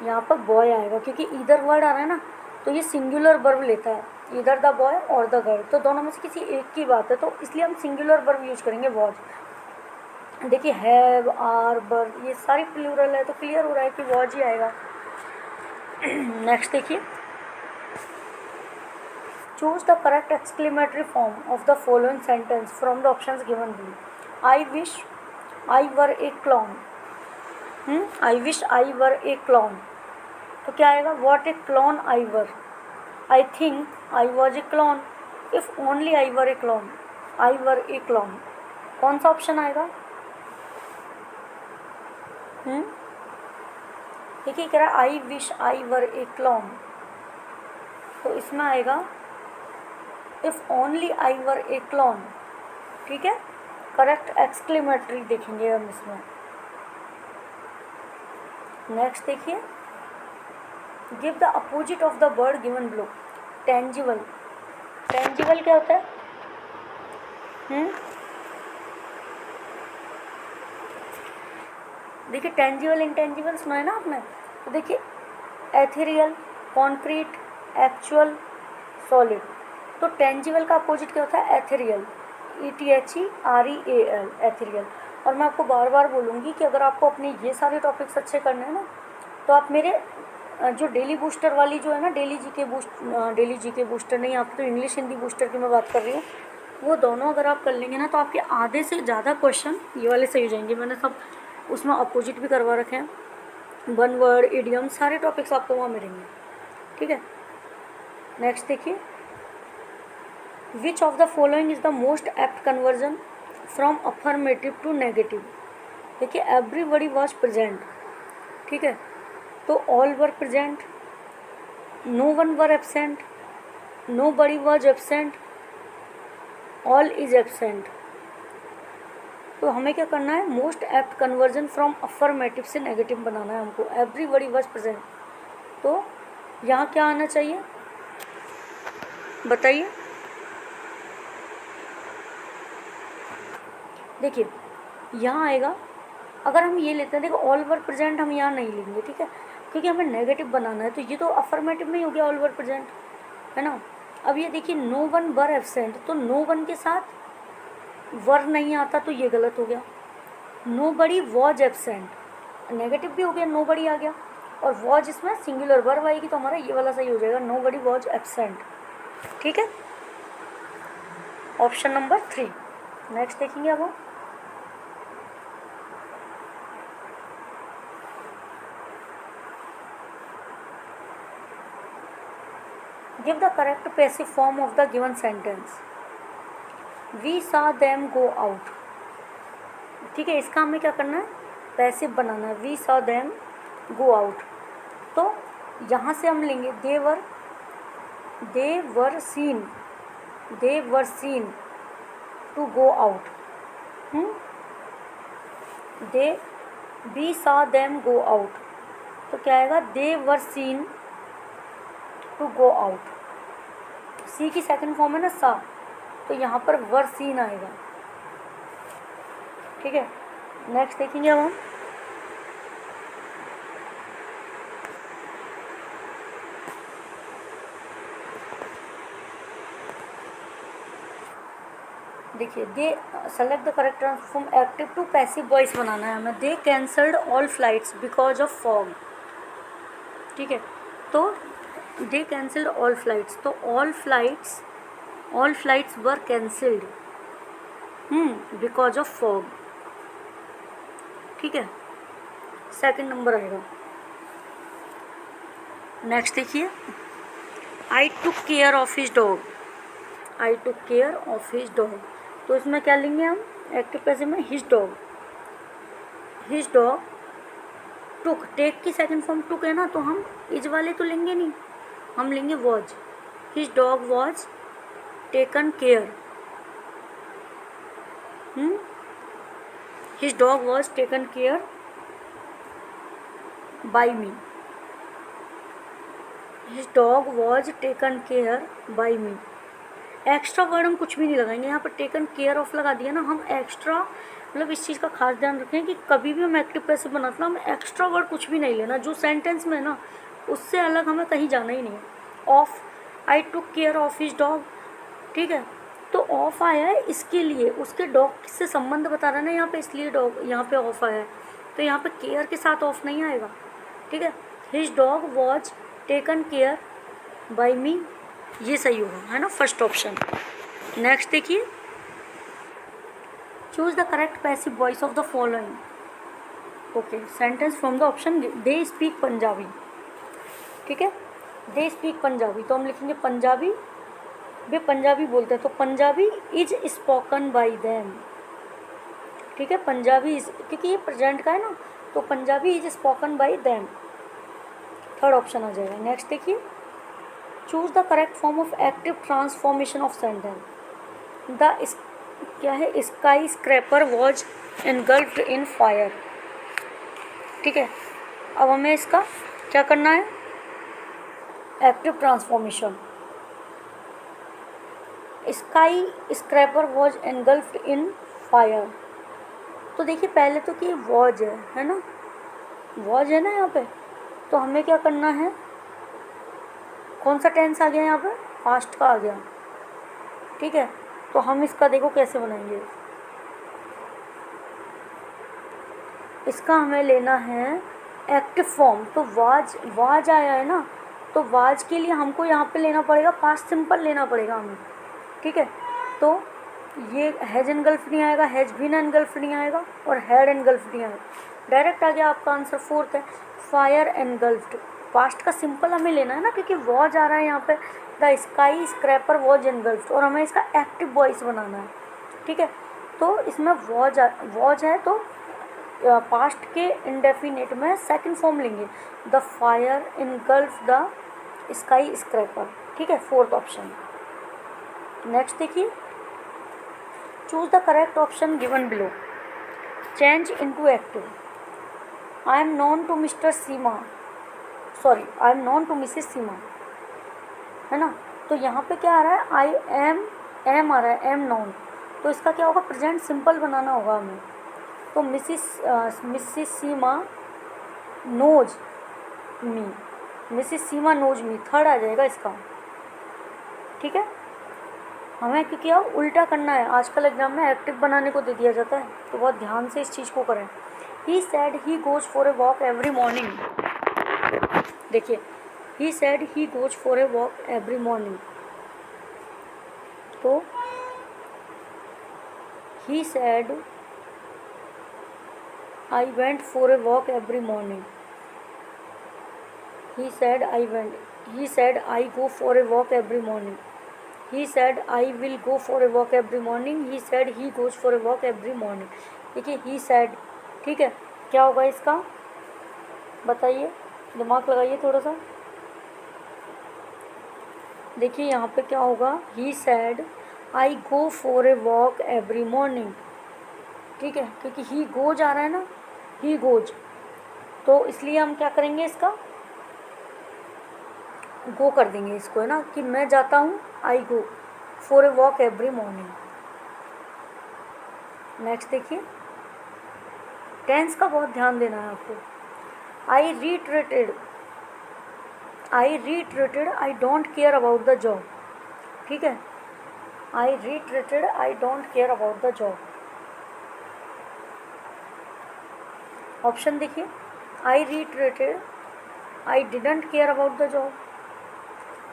यहाँ पर बॉय आएगा क्योंकि इधर वर्ड आ रहा है ना, तो ये सिंगुलर वर्ब लेता है, इधर द बॉय और द गर्ल, तो दोनों में से किसी एक की बात है, तो इसलिए हम सिंगुलर वर्ब यूज करेंगे वॉज। देखिए हैव, आर, वर, ये सारी प्लूरल है, तो क्लियर हो रहा है कि वॉज ही आएगा। नेक्स्ट देखिए, choose the correct exclamatory form of the following sentence from the options given below. I wish I were A clone, I wish I were A clone, तो क्या आएगा, what A clone I were, I think I was a clone, if only I were A clone, I were A clone, कौन सा option आएगा, देखिए कह रहा है I wish I were A clone, तो इसमें आएगा if only I were A clone, ठीक है। करेक्ट एक्सक्लेमेटरी देखेंगे हम इसमें। नेक्स्ट देखिए, give the opposite of the word given below. Tangible, tangible क्या होता है, देखिए टेंजिबल इंटेंजिबल सुना है ना आपने, तो देखिए एथेरियल, कॉन्क्रीट, एक्चुअल, सॉलिड। तो टेंजिबल का अपोजिट क्या होता है? Ethereal, ETHEREAL, ethereal. और मैं आपको बार बार बोलूँगी कि अगर आपको अपने ये सारे टॉपिक्स अच्छे करने हैं ना, तो आप मेरे जो डेली बूस्टर वाली जो है ना, डेली जीके बूस्टर नहीं, आप तो इंग्लिश हिंदी बूस्टर की मैं बात कर रही हूँ, वो दोनों अगर आप कर लेंगे ना, तो आपके आधे से ज़्यादा क्वेश्चन ये वाले सही हो जाएंगे। मैंने सब उसमें अपोजिट भी करवा रखे हैं, वन वर्ड, इडियम, सारे टॉपिक्स आपको वहाँ मिलेंगे। ठीक है, नेक्स्ट देखिए, which of the following is the most apt conversion from affirmative to negative? देखिए एवरीबडी वॉज प्रेजेंट, ठीक है, तो all were present, no one were absent, nobody was absent, all is absent. तो हमें क्या करना है? Most apt conversion from affirmative से नेगेटिव बनाना है हमको। एवरीबडी वॉज प्रेजेंट, तो यहाँ क्या आना चाहिए बताइए? देखिए यहाँ आएगा, अगर हम ये लेते हैं, देखो ऑल वर प्रेजेंट हम यहाँ नहीं लेंगे, ठीक है, क्योंकि हमें नेगेटिव बनाना है, तो ये तो अफर्मेटिव में ही हो गया ऑल वर प्रेजेंट, है ना। अब ये देखिए नो वन वर एब्सेंट, तो नो वन के साथ वर नहीं आता, तो ये गलत हो गया। Nobody was absent, negative भी हो गया, नो बडी आ गया, और वॉज इसमें सिंगुलर वर्ब आएगी, तो हमारा ये वाला सही हो जाएगा, नो बडी वॉज एब्सेंट। ठीक है, ऑप्शन नंबर 3। नेक्स्ट देखेंगे अब हम, give the correct passive form of the given sentence. We saw them go out. ठीक है, इसका हमें क्या करना है? पैसिव बनाना है। We saw them go out, तो यहाँ से हम लेंगे they were seen to go out। We saw them go out, तो क्या आएगा? they were seen to go out। सी की सेकंड फॉर्म है ना सा, तो यहाँ पर वर सीन आएगा। ठीक है, नेक्स्ट देखेंगे अब हम, देखिए they select the correct transform active to passive voice बनाना है हमें। They cancelled all flights because of fog. ठीक है, तो दे कैंसल्ड ऑल फ्लाइट्स, तो all flights were cancelled because of fog. ठीक है, सेकंड नंबर आएगा। नेक्स्ट देखिए, I took care of his dog. I took care of his dog, तो इसमें क्या लेंगे हम? एक्टिव पैसिव में हिज डॉग टुक, टेक की सेकंड फॉर्म टुक है ना, तो हम इज वाले तो लेंगे नहीं, हम लेंगे was. His dog was taken care, his dog was taken care by me. His dog was taken care by me. Extra word हम कुछ भी नहीं लगाएंगे, यहाँ पर टेकन केयर ऑफ लगा दिया ना, हम एक्स्ट्रा, मतलब इस चीज़ का खास ध्यान रखें कि कभी भी हम एक्टिव पैसिव बनाते हैं, हमें एक्स्ट्रा वर्ड कुछ भी नहीं लेना, जो सेंटेंस में है ना उससे अलग हमें कहीं जाना ही नहीं है। Of, I took care of his dog, ठीक है, तो ऑफ आया है इसके लिए, उसके डॉग से संबंध बता रहा है ना यहाँ पे, इसलिए डॉग यहाँ पे ऑफ आया है, तो यहाँ पे केयर के साथ ऑफ नहीं आएगा। ठीक है, his dog was taken care by me, ये सही होगा, है ना, फर्स्ट ऑप्शन। नेक्स्ट देखिए, choose the correct passive voice of the following. Okay, sentence from the option they speak Punjabi. ठीक है, दे स्पीक पंजाबी, तो हम लिखेंगे पंजाबी, वे पंजाबी बोलते हैं, तो Punjabi is spoken by them. ठीक है, पंजाबी इज, क्योंकि ये प्रेजेंट का है ना, तो Punjabi is spoken by them, third option आ जाएगा। नेक्स्ट देखिए, choose the correct form of active transformation of sentence. The क्या है? Skyscraper was engulfed in fire. ठीक है, अब हमें इसका क्या करना है? Active transformation. Skyscraper was engulfed in fire, तो देखिए पहले तो कि वॉज है ना, वॉज है ना यहाँ पे, तो हमें क्या करना है, कौन सा टेंस आ गया यहाँ पे, पास्ट का आ गया। ठीक है, तो हम इसका देखो कैसे बनाएंगे, इसका हमें लेना है एक्टिव फॉर्म। तो वाज आया है ना, तो वाज के लिए हमको यहाँ पे लेना पड़ेगा पास्ट सिंपल लेना पड़ेगा हमें। ठीक है, तो ये हैज एनगल्फ नहीं आएगा, हैज बीन एनगल्फ नहीं आएगा, और हैड एनगल्फ नहीं आएगा, डायरेक्ट आ गया आपका आंसर फोर्थ है, फायर एनगल्फ्ड। पास्ट का सिंपल हमें लेना है ना, क्योंकि वॉज आ रहा है यहाँ पे, the skyscraper was engulfed, और हमें इसका एक्टिव वॉइस बनाना है। ठीक है, तो इसमें वॉज है, तो पास्ट के इंडेफिनिट में सेकंड फॉर्म लेंगे, the fire engulf the skyscraper. ठीक है, फोर्थ ऑप्शन। नेक्स्ट देखिए, choose the correct option given below, change into active. I am known to Mr Seema, sorry I am known to Mrs Seema, है ना। तो यहाँ पे क्या आ रहा है, आई एम आ रहा है, एम नॉन, तो इसका क्या होगा, प्रेजेंट सिंपल बनाना होगा हमें। तो मिसिस सीमा नोज मी, मिसिस सीमा नोज मी, थर्ड आ जाएगा इसका। ठीक है, हमें क्योंकि अब उल्टा करना है, आजकल एग्जाम में एक्टिव बनाने को दे दिया जाता है, तो बहुत ध्यान से इस चीज़ को करें। He said he goes for a walk every morning, देखिए he said he goes for a walk every morning, तो he said I went for a walk every morning. He said I went. He said I go for a walk every morning. He said I will go for a walk every morning. He said he goes for a walk every morning. देखिए he said, ठीक है, क्या होगा इसका बताइए, दिमाग लगाइए थोड़ा सा। देखिए यहाँ पे क्या होगा, he said I go for a walk every morning। ठीक है, क्योंकि ही गोज आ रहा है ना, ही गोज, तो इसलिए हम क्या करेंगे, इसका गो कर देंगे इसको, है ना, कि मैं जाता हूँ, I go for a walk every morning. Next देखिए, टेंस का बहुत ध्यान देना है आपको। I reiterated I don't care about the job. ठीक है, I reiterated I don't care about the job. Option देखिए, I reiterated I didn't care about the job,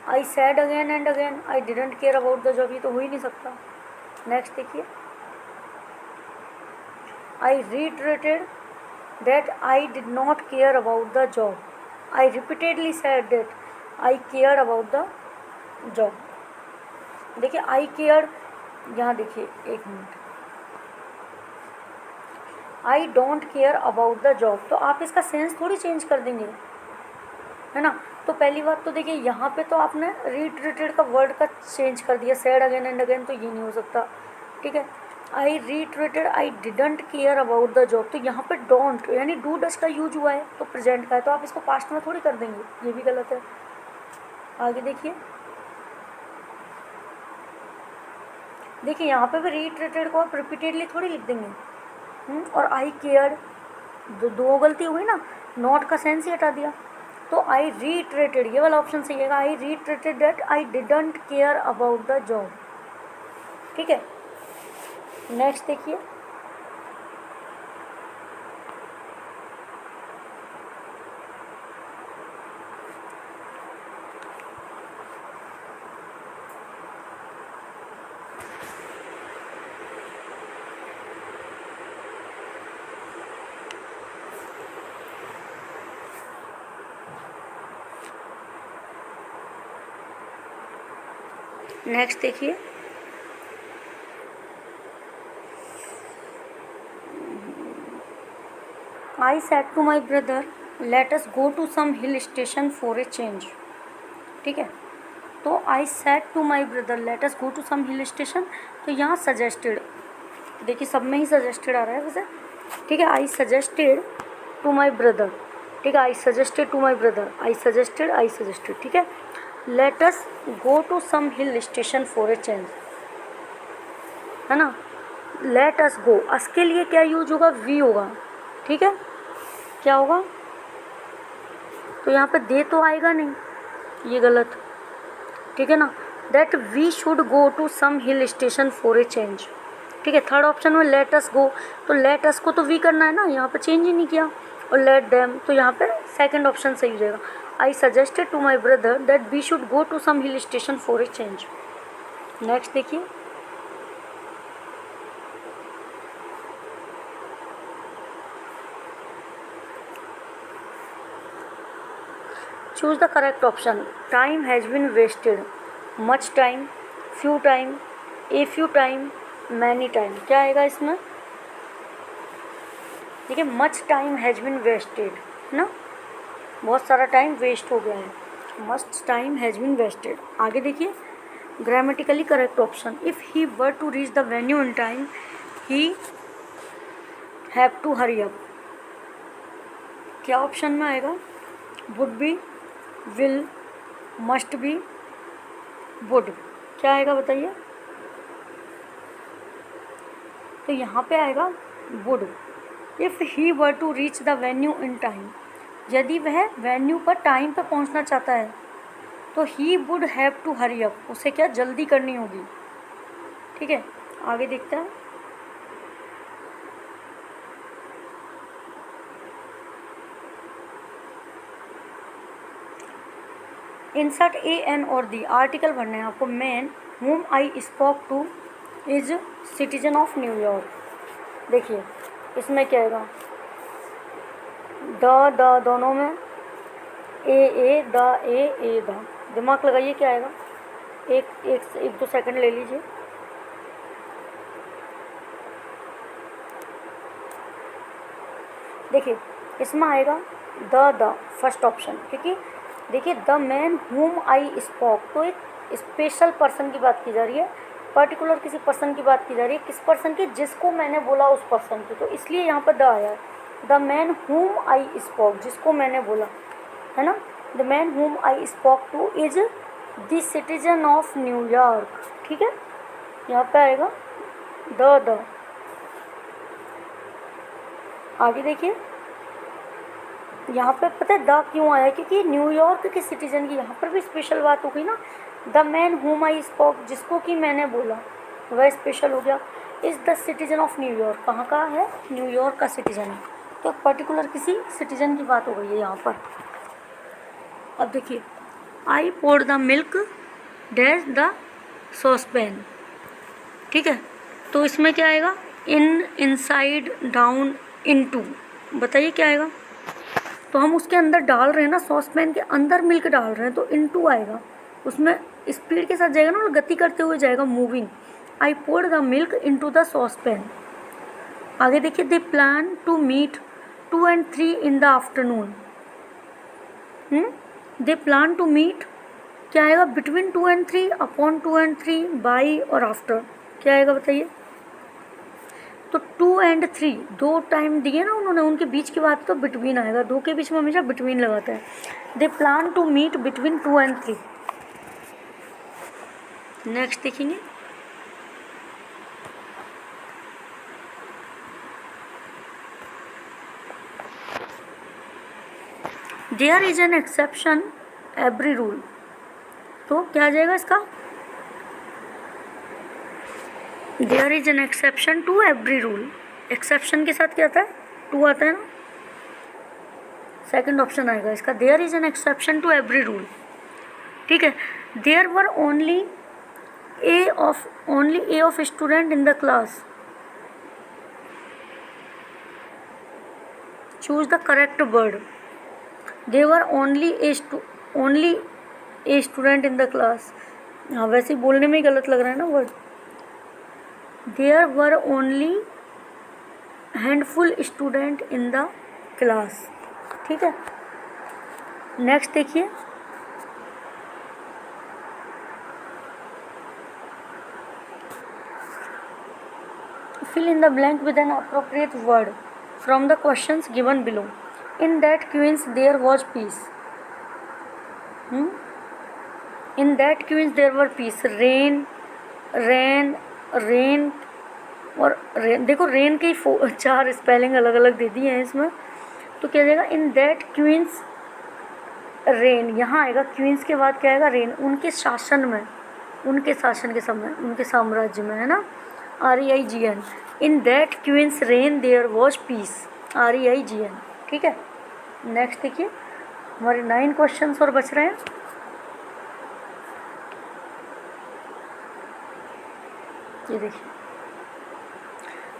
I said again and again I didn't care about the job, ये तो हो ही नहीं सकता। Next देखिए, I reiterated that I did not care about the job, I repeatedly sad that I care about the job. देखिए आई care, यहाँ देखिए एक minute, I don't care about the job, तो आप इसका सेंस थोड़ी चेंज कर देंगे, है ना। तो पहली बात तो देखिए यहाँ पे तो आपने रीट्रेटेड का वर्ड का चेंज कर दिया, सैड अगेन एंड अगेन, तो ये नहीं हो सकता। ठीक है, I reiterated I didn't care about the job, तो यहाँ पे डोंट यानी डू डज का यूज हुआ है, तो प्रेजेंट का है, तो आप इसको पास्ट में थोड़ी कर देंगे, ये भी गलत है। आगे देखिए, देखिए यहाँ पे भी रीट्रेटेड को आप रिपीटेडली थोड़ी लिख देंगे, और आई केयर, दो गलती हो गई ना, नॉट का सेंस ही हटा दिया। तो आई रीट्रेटेड, ये वाला ऑप्शन सही है, I reiterated that I didn't care about the job. ठीक है, नेक्स्ट देखिए, नेक्स्ट देखिए, I said to my brother let us go to some hill station for a change. ठीक है, तो I said to my brother let us go to some hill station, तो यहाँ suggested, देखिए सब में ही सजेस्टेड आ रहा है वैसे। ठीक है, I suggested to my brother, ठीक है, I suggested to my brother, I suggested, ठीक है। Let us go to some hill station for a change, है ना। लेट अस गो, अस के लिए क्या यूज होगा, वी होगा। ठीक है, क्या होगा, तो यहाँ पे दे तो आएगा नहीं, ये गलत, ठीक है ना। That we should go to some hill station for a change, ठीक है। थर्ड ऑप्शन में लेट अस गो, तो लेट अस को तो वी करना है ना, यहाँ पे चेंज ही नहीं किया। और लेट देम, तो यहाँ पे सेकंड ऑप्शन सही हो जाएगा। I suggested to my brother that we should go to some hill station for a change. Next देखिए, choose the correct option. Time has been wasted, much time, few time, a few time, many time. क्या आएगा इसमें? देखिए, much time has been wasted ना, बहुत सारा time waste हो गया है, much time has been wasted. आगे देखिए, grammatically correct option. If he were to reach the venue in time he have to hurry up. क्या ऑप्शन में आएगा? Would be, will, must be, would. क्या आएगा बताइए? तो यहाँ पे आएगा would. If he were to reach the venue in time, यदि वह वेन्यू पर टाइम पर पहुँचना चाहता है तो he would have to hurry up, उसे क्या जल्दी करनी होगी, ठीक है। आगे देखते हैं, इंसर्ट ए एन और दी। आर्टिकल भरना है आपको। Man whom I spoke two is citizen of New York. देखिए, इसमें क्या आएगा? द दोनों में ए द ए द। दिमाग लगाइए, क्या आएगा? एक दो सेकंड ले लीजिए। देखिए, इसमें आएगा द फर्स्ट ऑप्शन, क्योंकि देखिए the man whom I spoke, तो एक स्पेशल पर्सन की बात की जा रही है, पर्टिकुलर किसी पर्सन की बात की जा रही है। किस पर्सन की? जिसको मैंने बोला उस पर्सन की, तो इसलिए यहाँ पर द आया है। The man whom I spoke, जिसको मैंने बोला, है ना। The man whom I spoke two is the citizen of New York, ठीक है। यहाँ पे आएगा द। आगे देखिए, यहाँ पे पता है द क्यों आया? क्योंकि न्यूयॉर्क के सिटीजन की यहाँ पर भी स्पेशल बात हो गई ना। The man whom I spoke, जिसको कि मैंने बोला, वह स्पेशल हो गया। Is the citizen of New York, कहाँ का है? न्यूयॉर्क का सिटीजन है, तो पर्टिकुलर किसी सिटीजन की बात हो गई है यहाँ पर। अब देखिए, I poured the milk dash the saucepan, ठीक है। तो इसमें क्या आएगा? In, inside, down, into. बताइए क्या आएगा? तो हम उसके अंदर डाल रहे हैं ना, सॉसपैन के अंदर मिल्क डाल रहे हैं, तो इनटू आएगा। उसमें स्पीड के साथ जाएगा ना, और गति करते हुए जाएगा, moving. I poured the milk into the saucepan. आगे देखिए, they plan to meet 2 and 3 in the afternoon. They plan to meet, क्या आएगा? Between 2 and 3, upon 2 and 3, by और आफ्टर। क्या आएगा बताइए? तो 2 and 3 दो टाइम दिए ना उन्होंने, उनके बीच की बात, तो बिटवीन आएगा। दो के बीच में हमेशा बिटवीन लगाते हैं। They plan to meet between 2 and 3। Next देखेंगे, there is an exception every rule. तो क्या आ जाएगा इसका? There is an exception to every rule. Exception के साथ क्या आता है? टू आता है ना, सेकंड ऑप्शन आएगा इसका। There is an exception to every rule, ठीक है। There were only a of student in the class. Choose the correct word. They were only a student in the class. हाँ, वैसे ही बोलने में ही गलत लग रहा है ना word. There were only handful student in the class, ठीक है। नेक्स्ट देखिए, fill in the blank with an appropriate word from the questions given below. In that queens there was peace. In that queens there were peace. rain और rain, देखो rain के 4 spelling अलग अलग दे दिए हैं इसमें, तो क्या जाएगा? इन दैट क्वींस रेन यहाँ आएगा, क्वींस के बाद क्या आएगा, रेन। उनके शासन में, उनके शासन के समय, उनके साम्राज्य में, है ना, REIGN। In that queen's reign there was peace, REIGN। ठीक है, नेक्स्ट देखिए, हमारे 9 क्वेश्चंस और बच रहे हैं। ये देखिए,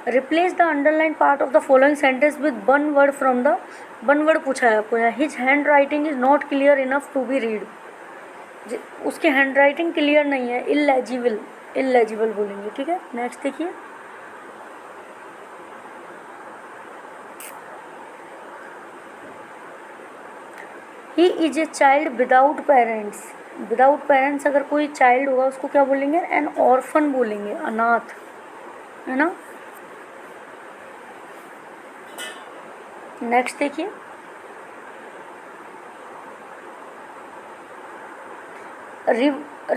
replace the underline part of the following sentence with one word from the, one word पूछा है आपको यहाँ, his handwriting is not clear enough to be read. उसकी हैंड राइटिंग क्लियर नहीं है, इलेजिबल, इलेजिबल बोलेंगे। ठीक है, नेक्स्ट देखिए, he is a child without parents. Without parents अगर कोई चाइल्ड होगा उसको क्या बोलेंगे, एन ऑर्फन बोलेंगे, अनाथ, है ना। नेक्स्ट देखिए,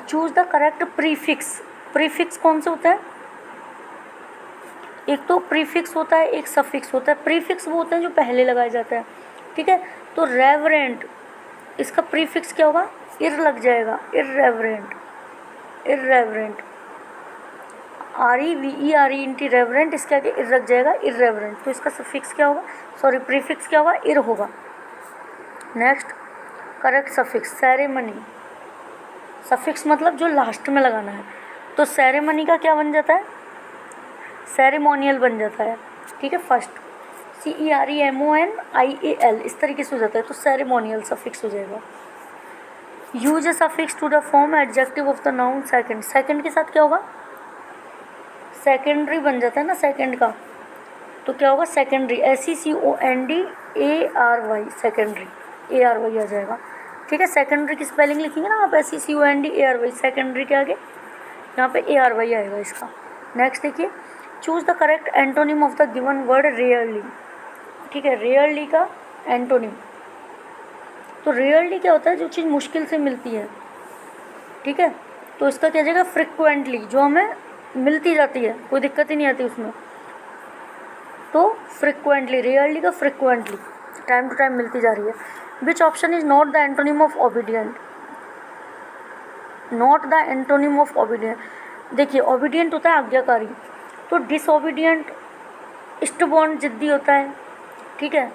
choose the correct prefix. Prefix कौन से होता है, एक तो प्रीफिक्स होता है, एक सफिक्स होता है। प्रीफिक्स वो होते हैं जो पहले लगाए जाते हैं। ठीक है, तो रेवरेंट, इसका प्रीफिक्स क्या होगा, इर लग जाएगा, इर्रेवरेंट, इर्रेवरेंट, REVERENT, रेवरेंट, इसके आगे इर लग जाएगा, इर्रेवरेंट। तो इसका सफिक्स क्या होगा, सॉरी प्रीफिक्स क्या होगा, इर होगा। Next, correct suffix, ceremony. Suffix मतलब जो लास्ट में लगाना है, तो सेरेमनी का क्या बन जाता है, सेरेमोनियल बन जाता है। ठीक है, फर्स्ट CEREMONIAL इस तरीके से हो जाता है, तो सेरेमोनियल सफिक्स हो जाएगा। Use a suffix to the form adjective of the noun second. Second के साथ क्या होगा, सेकेंडरी बन जाता है ना सेकंड का, तो क्या होगा, सेकेंडरी, SECONDARY, सेकेंडरी, ARY आ जाएगा। ठीक है, सेकेंडरी की स्पेलिंग लिखेंगे ना आप, SECONDARY, सेकेंडरी के आगे यहाँ पे ARY आएगा इसका। नेक्स्ट देखिए, choose the correct antonym of the given word rarely. ठीक है, रेयरली का एंटोनिम, तो रेयरली क्या होता है, जो चीज़ मुश्किल से मिलती है। ठीक है, तो इसका क्या जाएगा, फ्रिक्वेंटली, जो हमें मिलती जाती है, कोई दिक्कत ही नहीं आती उसमें, तो फ्रिक्वेंटली, रेयरली का फ्रिक्वेंटली, टाइम टू टाइम मिलती जा रही है। Which option is not the antonym of obedient, not the antonym of obedient. देखिए, ओबीडियंट होता है आज्ञाकारी, तो डिसओबीडियंट स्टबॉर्न, जिद्दी होता है। ठीक है,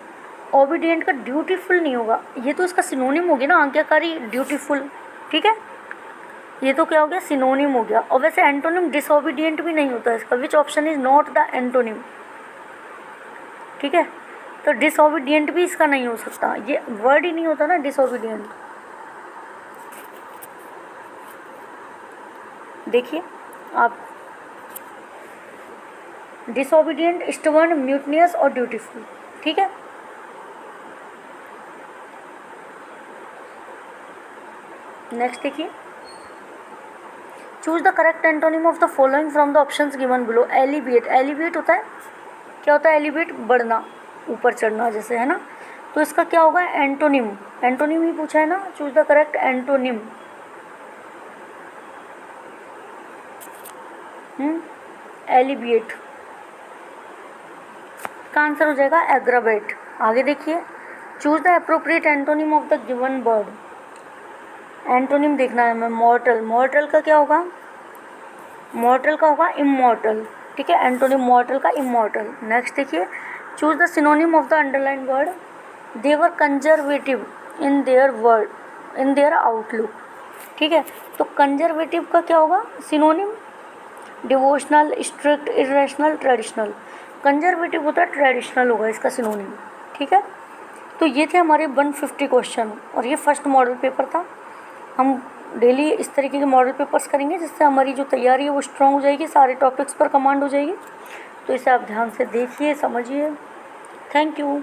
ओबीडियंट का ड्यूटीफुल नहीं होगा, ये तो इसका सिनोनिम हो गया ना, आज्ञाकारी, ड्यूटीफुल। ठीक है, ये तो क्या हो गया, सिनोनिम हो गया। और वैसे एंटोनिम डिसओबीडियंट भी नहीं होता इसका। Which option is not the antonym. ठीक है, तो डिसओबीडियंट भी इसका नहीं हो सकता, ये वर्ड ही नहीं होता ना डिसओबीडियंट। देखिए आप, डिसओबीडियंट, स्टबर्न, म्यूटनियस और ड्यूटीफुल। ठीक है, नेक्स्ट देखिए, choose the correct antonym of the following from the options given below. Elevate, elevate होता है, क्या होता है एलिवेट, बढ़ना, ऊपर चढ़ना जैसे, है ना। तो इसका क्या होगा, एंटोनिम, एंटोनिम ही पूछा है ना, choose the correct antonym. Elevate का आंसर हो जाएगा एग्रावेट। आगे देखिए, choose the appropriate antonym of the given word. Antonym देखना है हमें, मॉर्टल, मॉर्टल का क्या होगा, मॉर्टल का होगा इमॉर्टल। ठीक है, एंटोनिम मॉर्टल का इमॉर्टल। नेक्स्ट देखिए, choose the synonym of the underline word. They were conservative in their word, in their outlook. ठीक है, तो कंजर्वेटिव का क्या होगा synonym, devotional, strict, irrational, traditional. Conservative होता है ट्रेडिशनल होगा इसका सिनोनिम। ठीक है, तो ये थे हमारे 150 क्वेश्चन, और ये फर्स्ट मॉडल पेपर था। हम डेली इस तरीके के मॉडल पेपर्स करेंगे जिससे हमारी जो तैयारी है वो स्ट्रॉन्ग हो जाएगी, सारे टॉपिक्स पर कमांड हो जाएगी। तो इसे आप ध्यान से देखिए, समझिए। Thank you.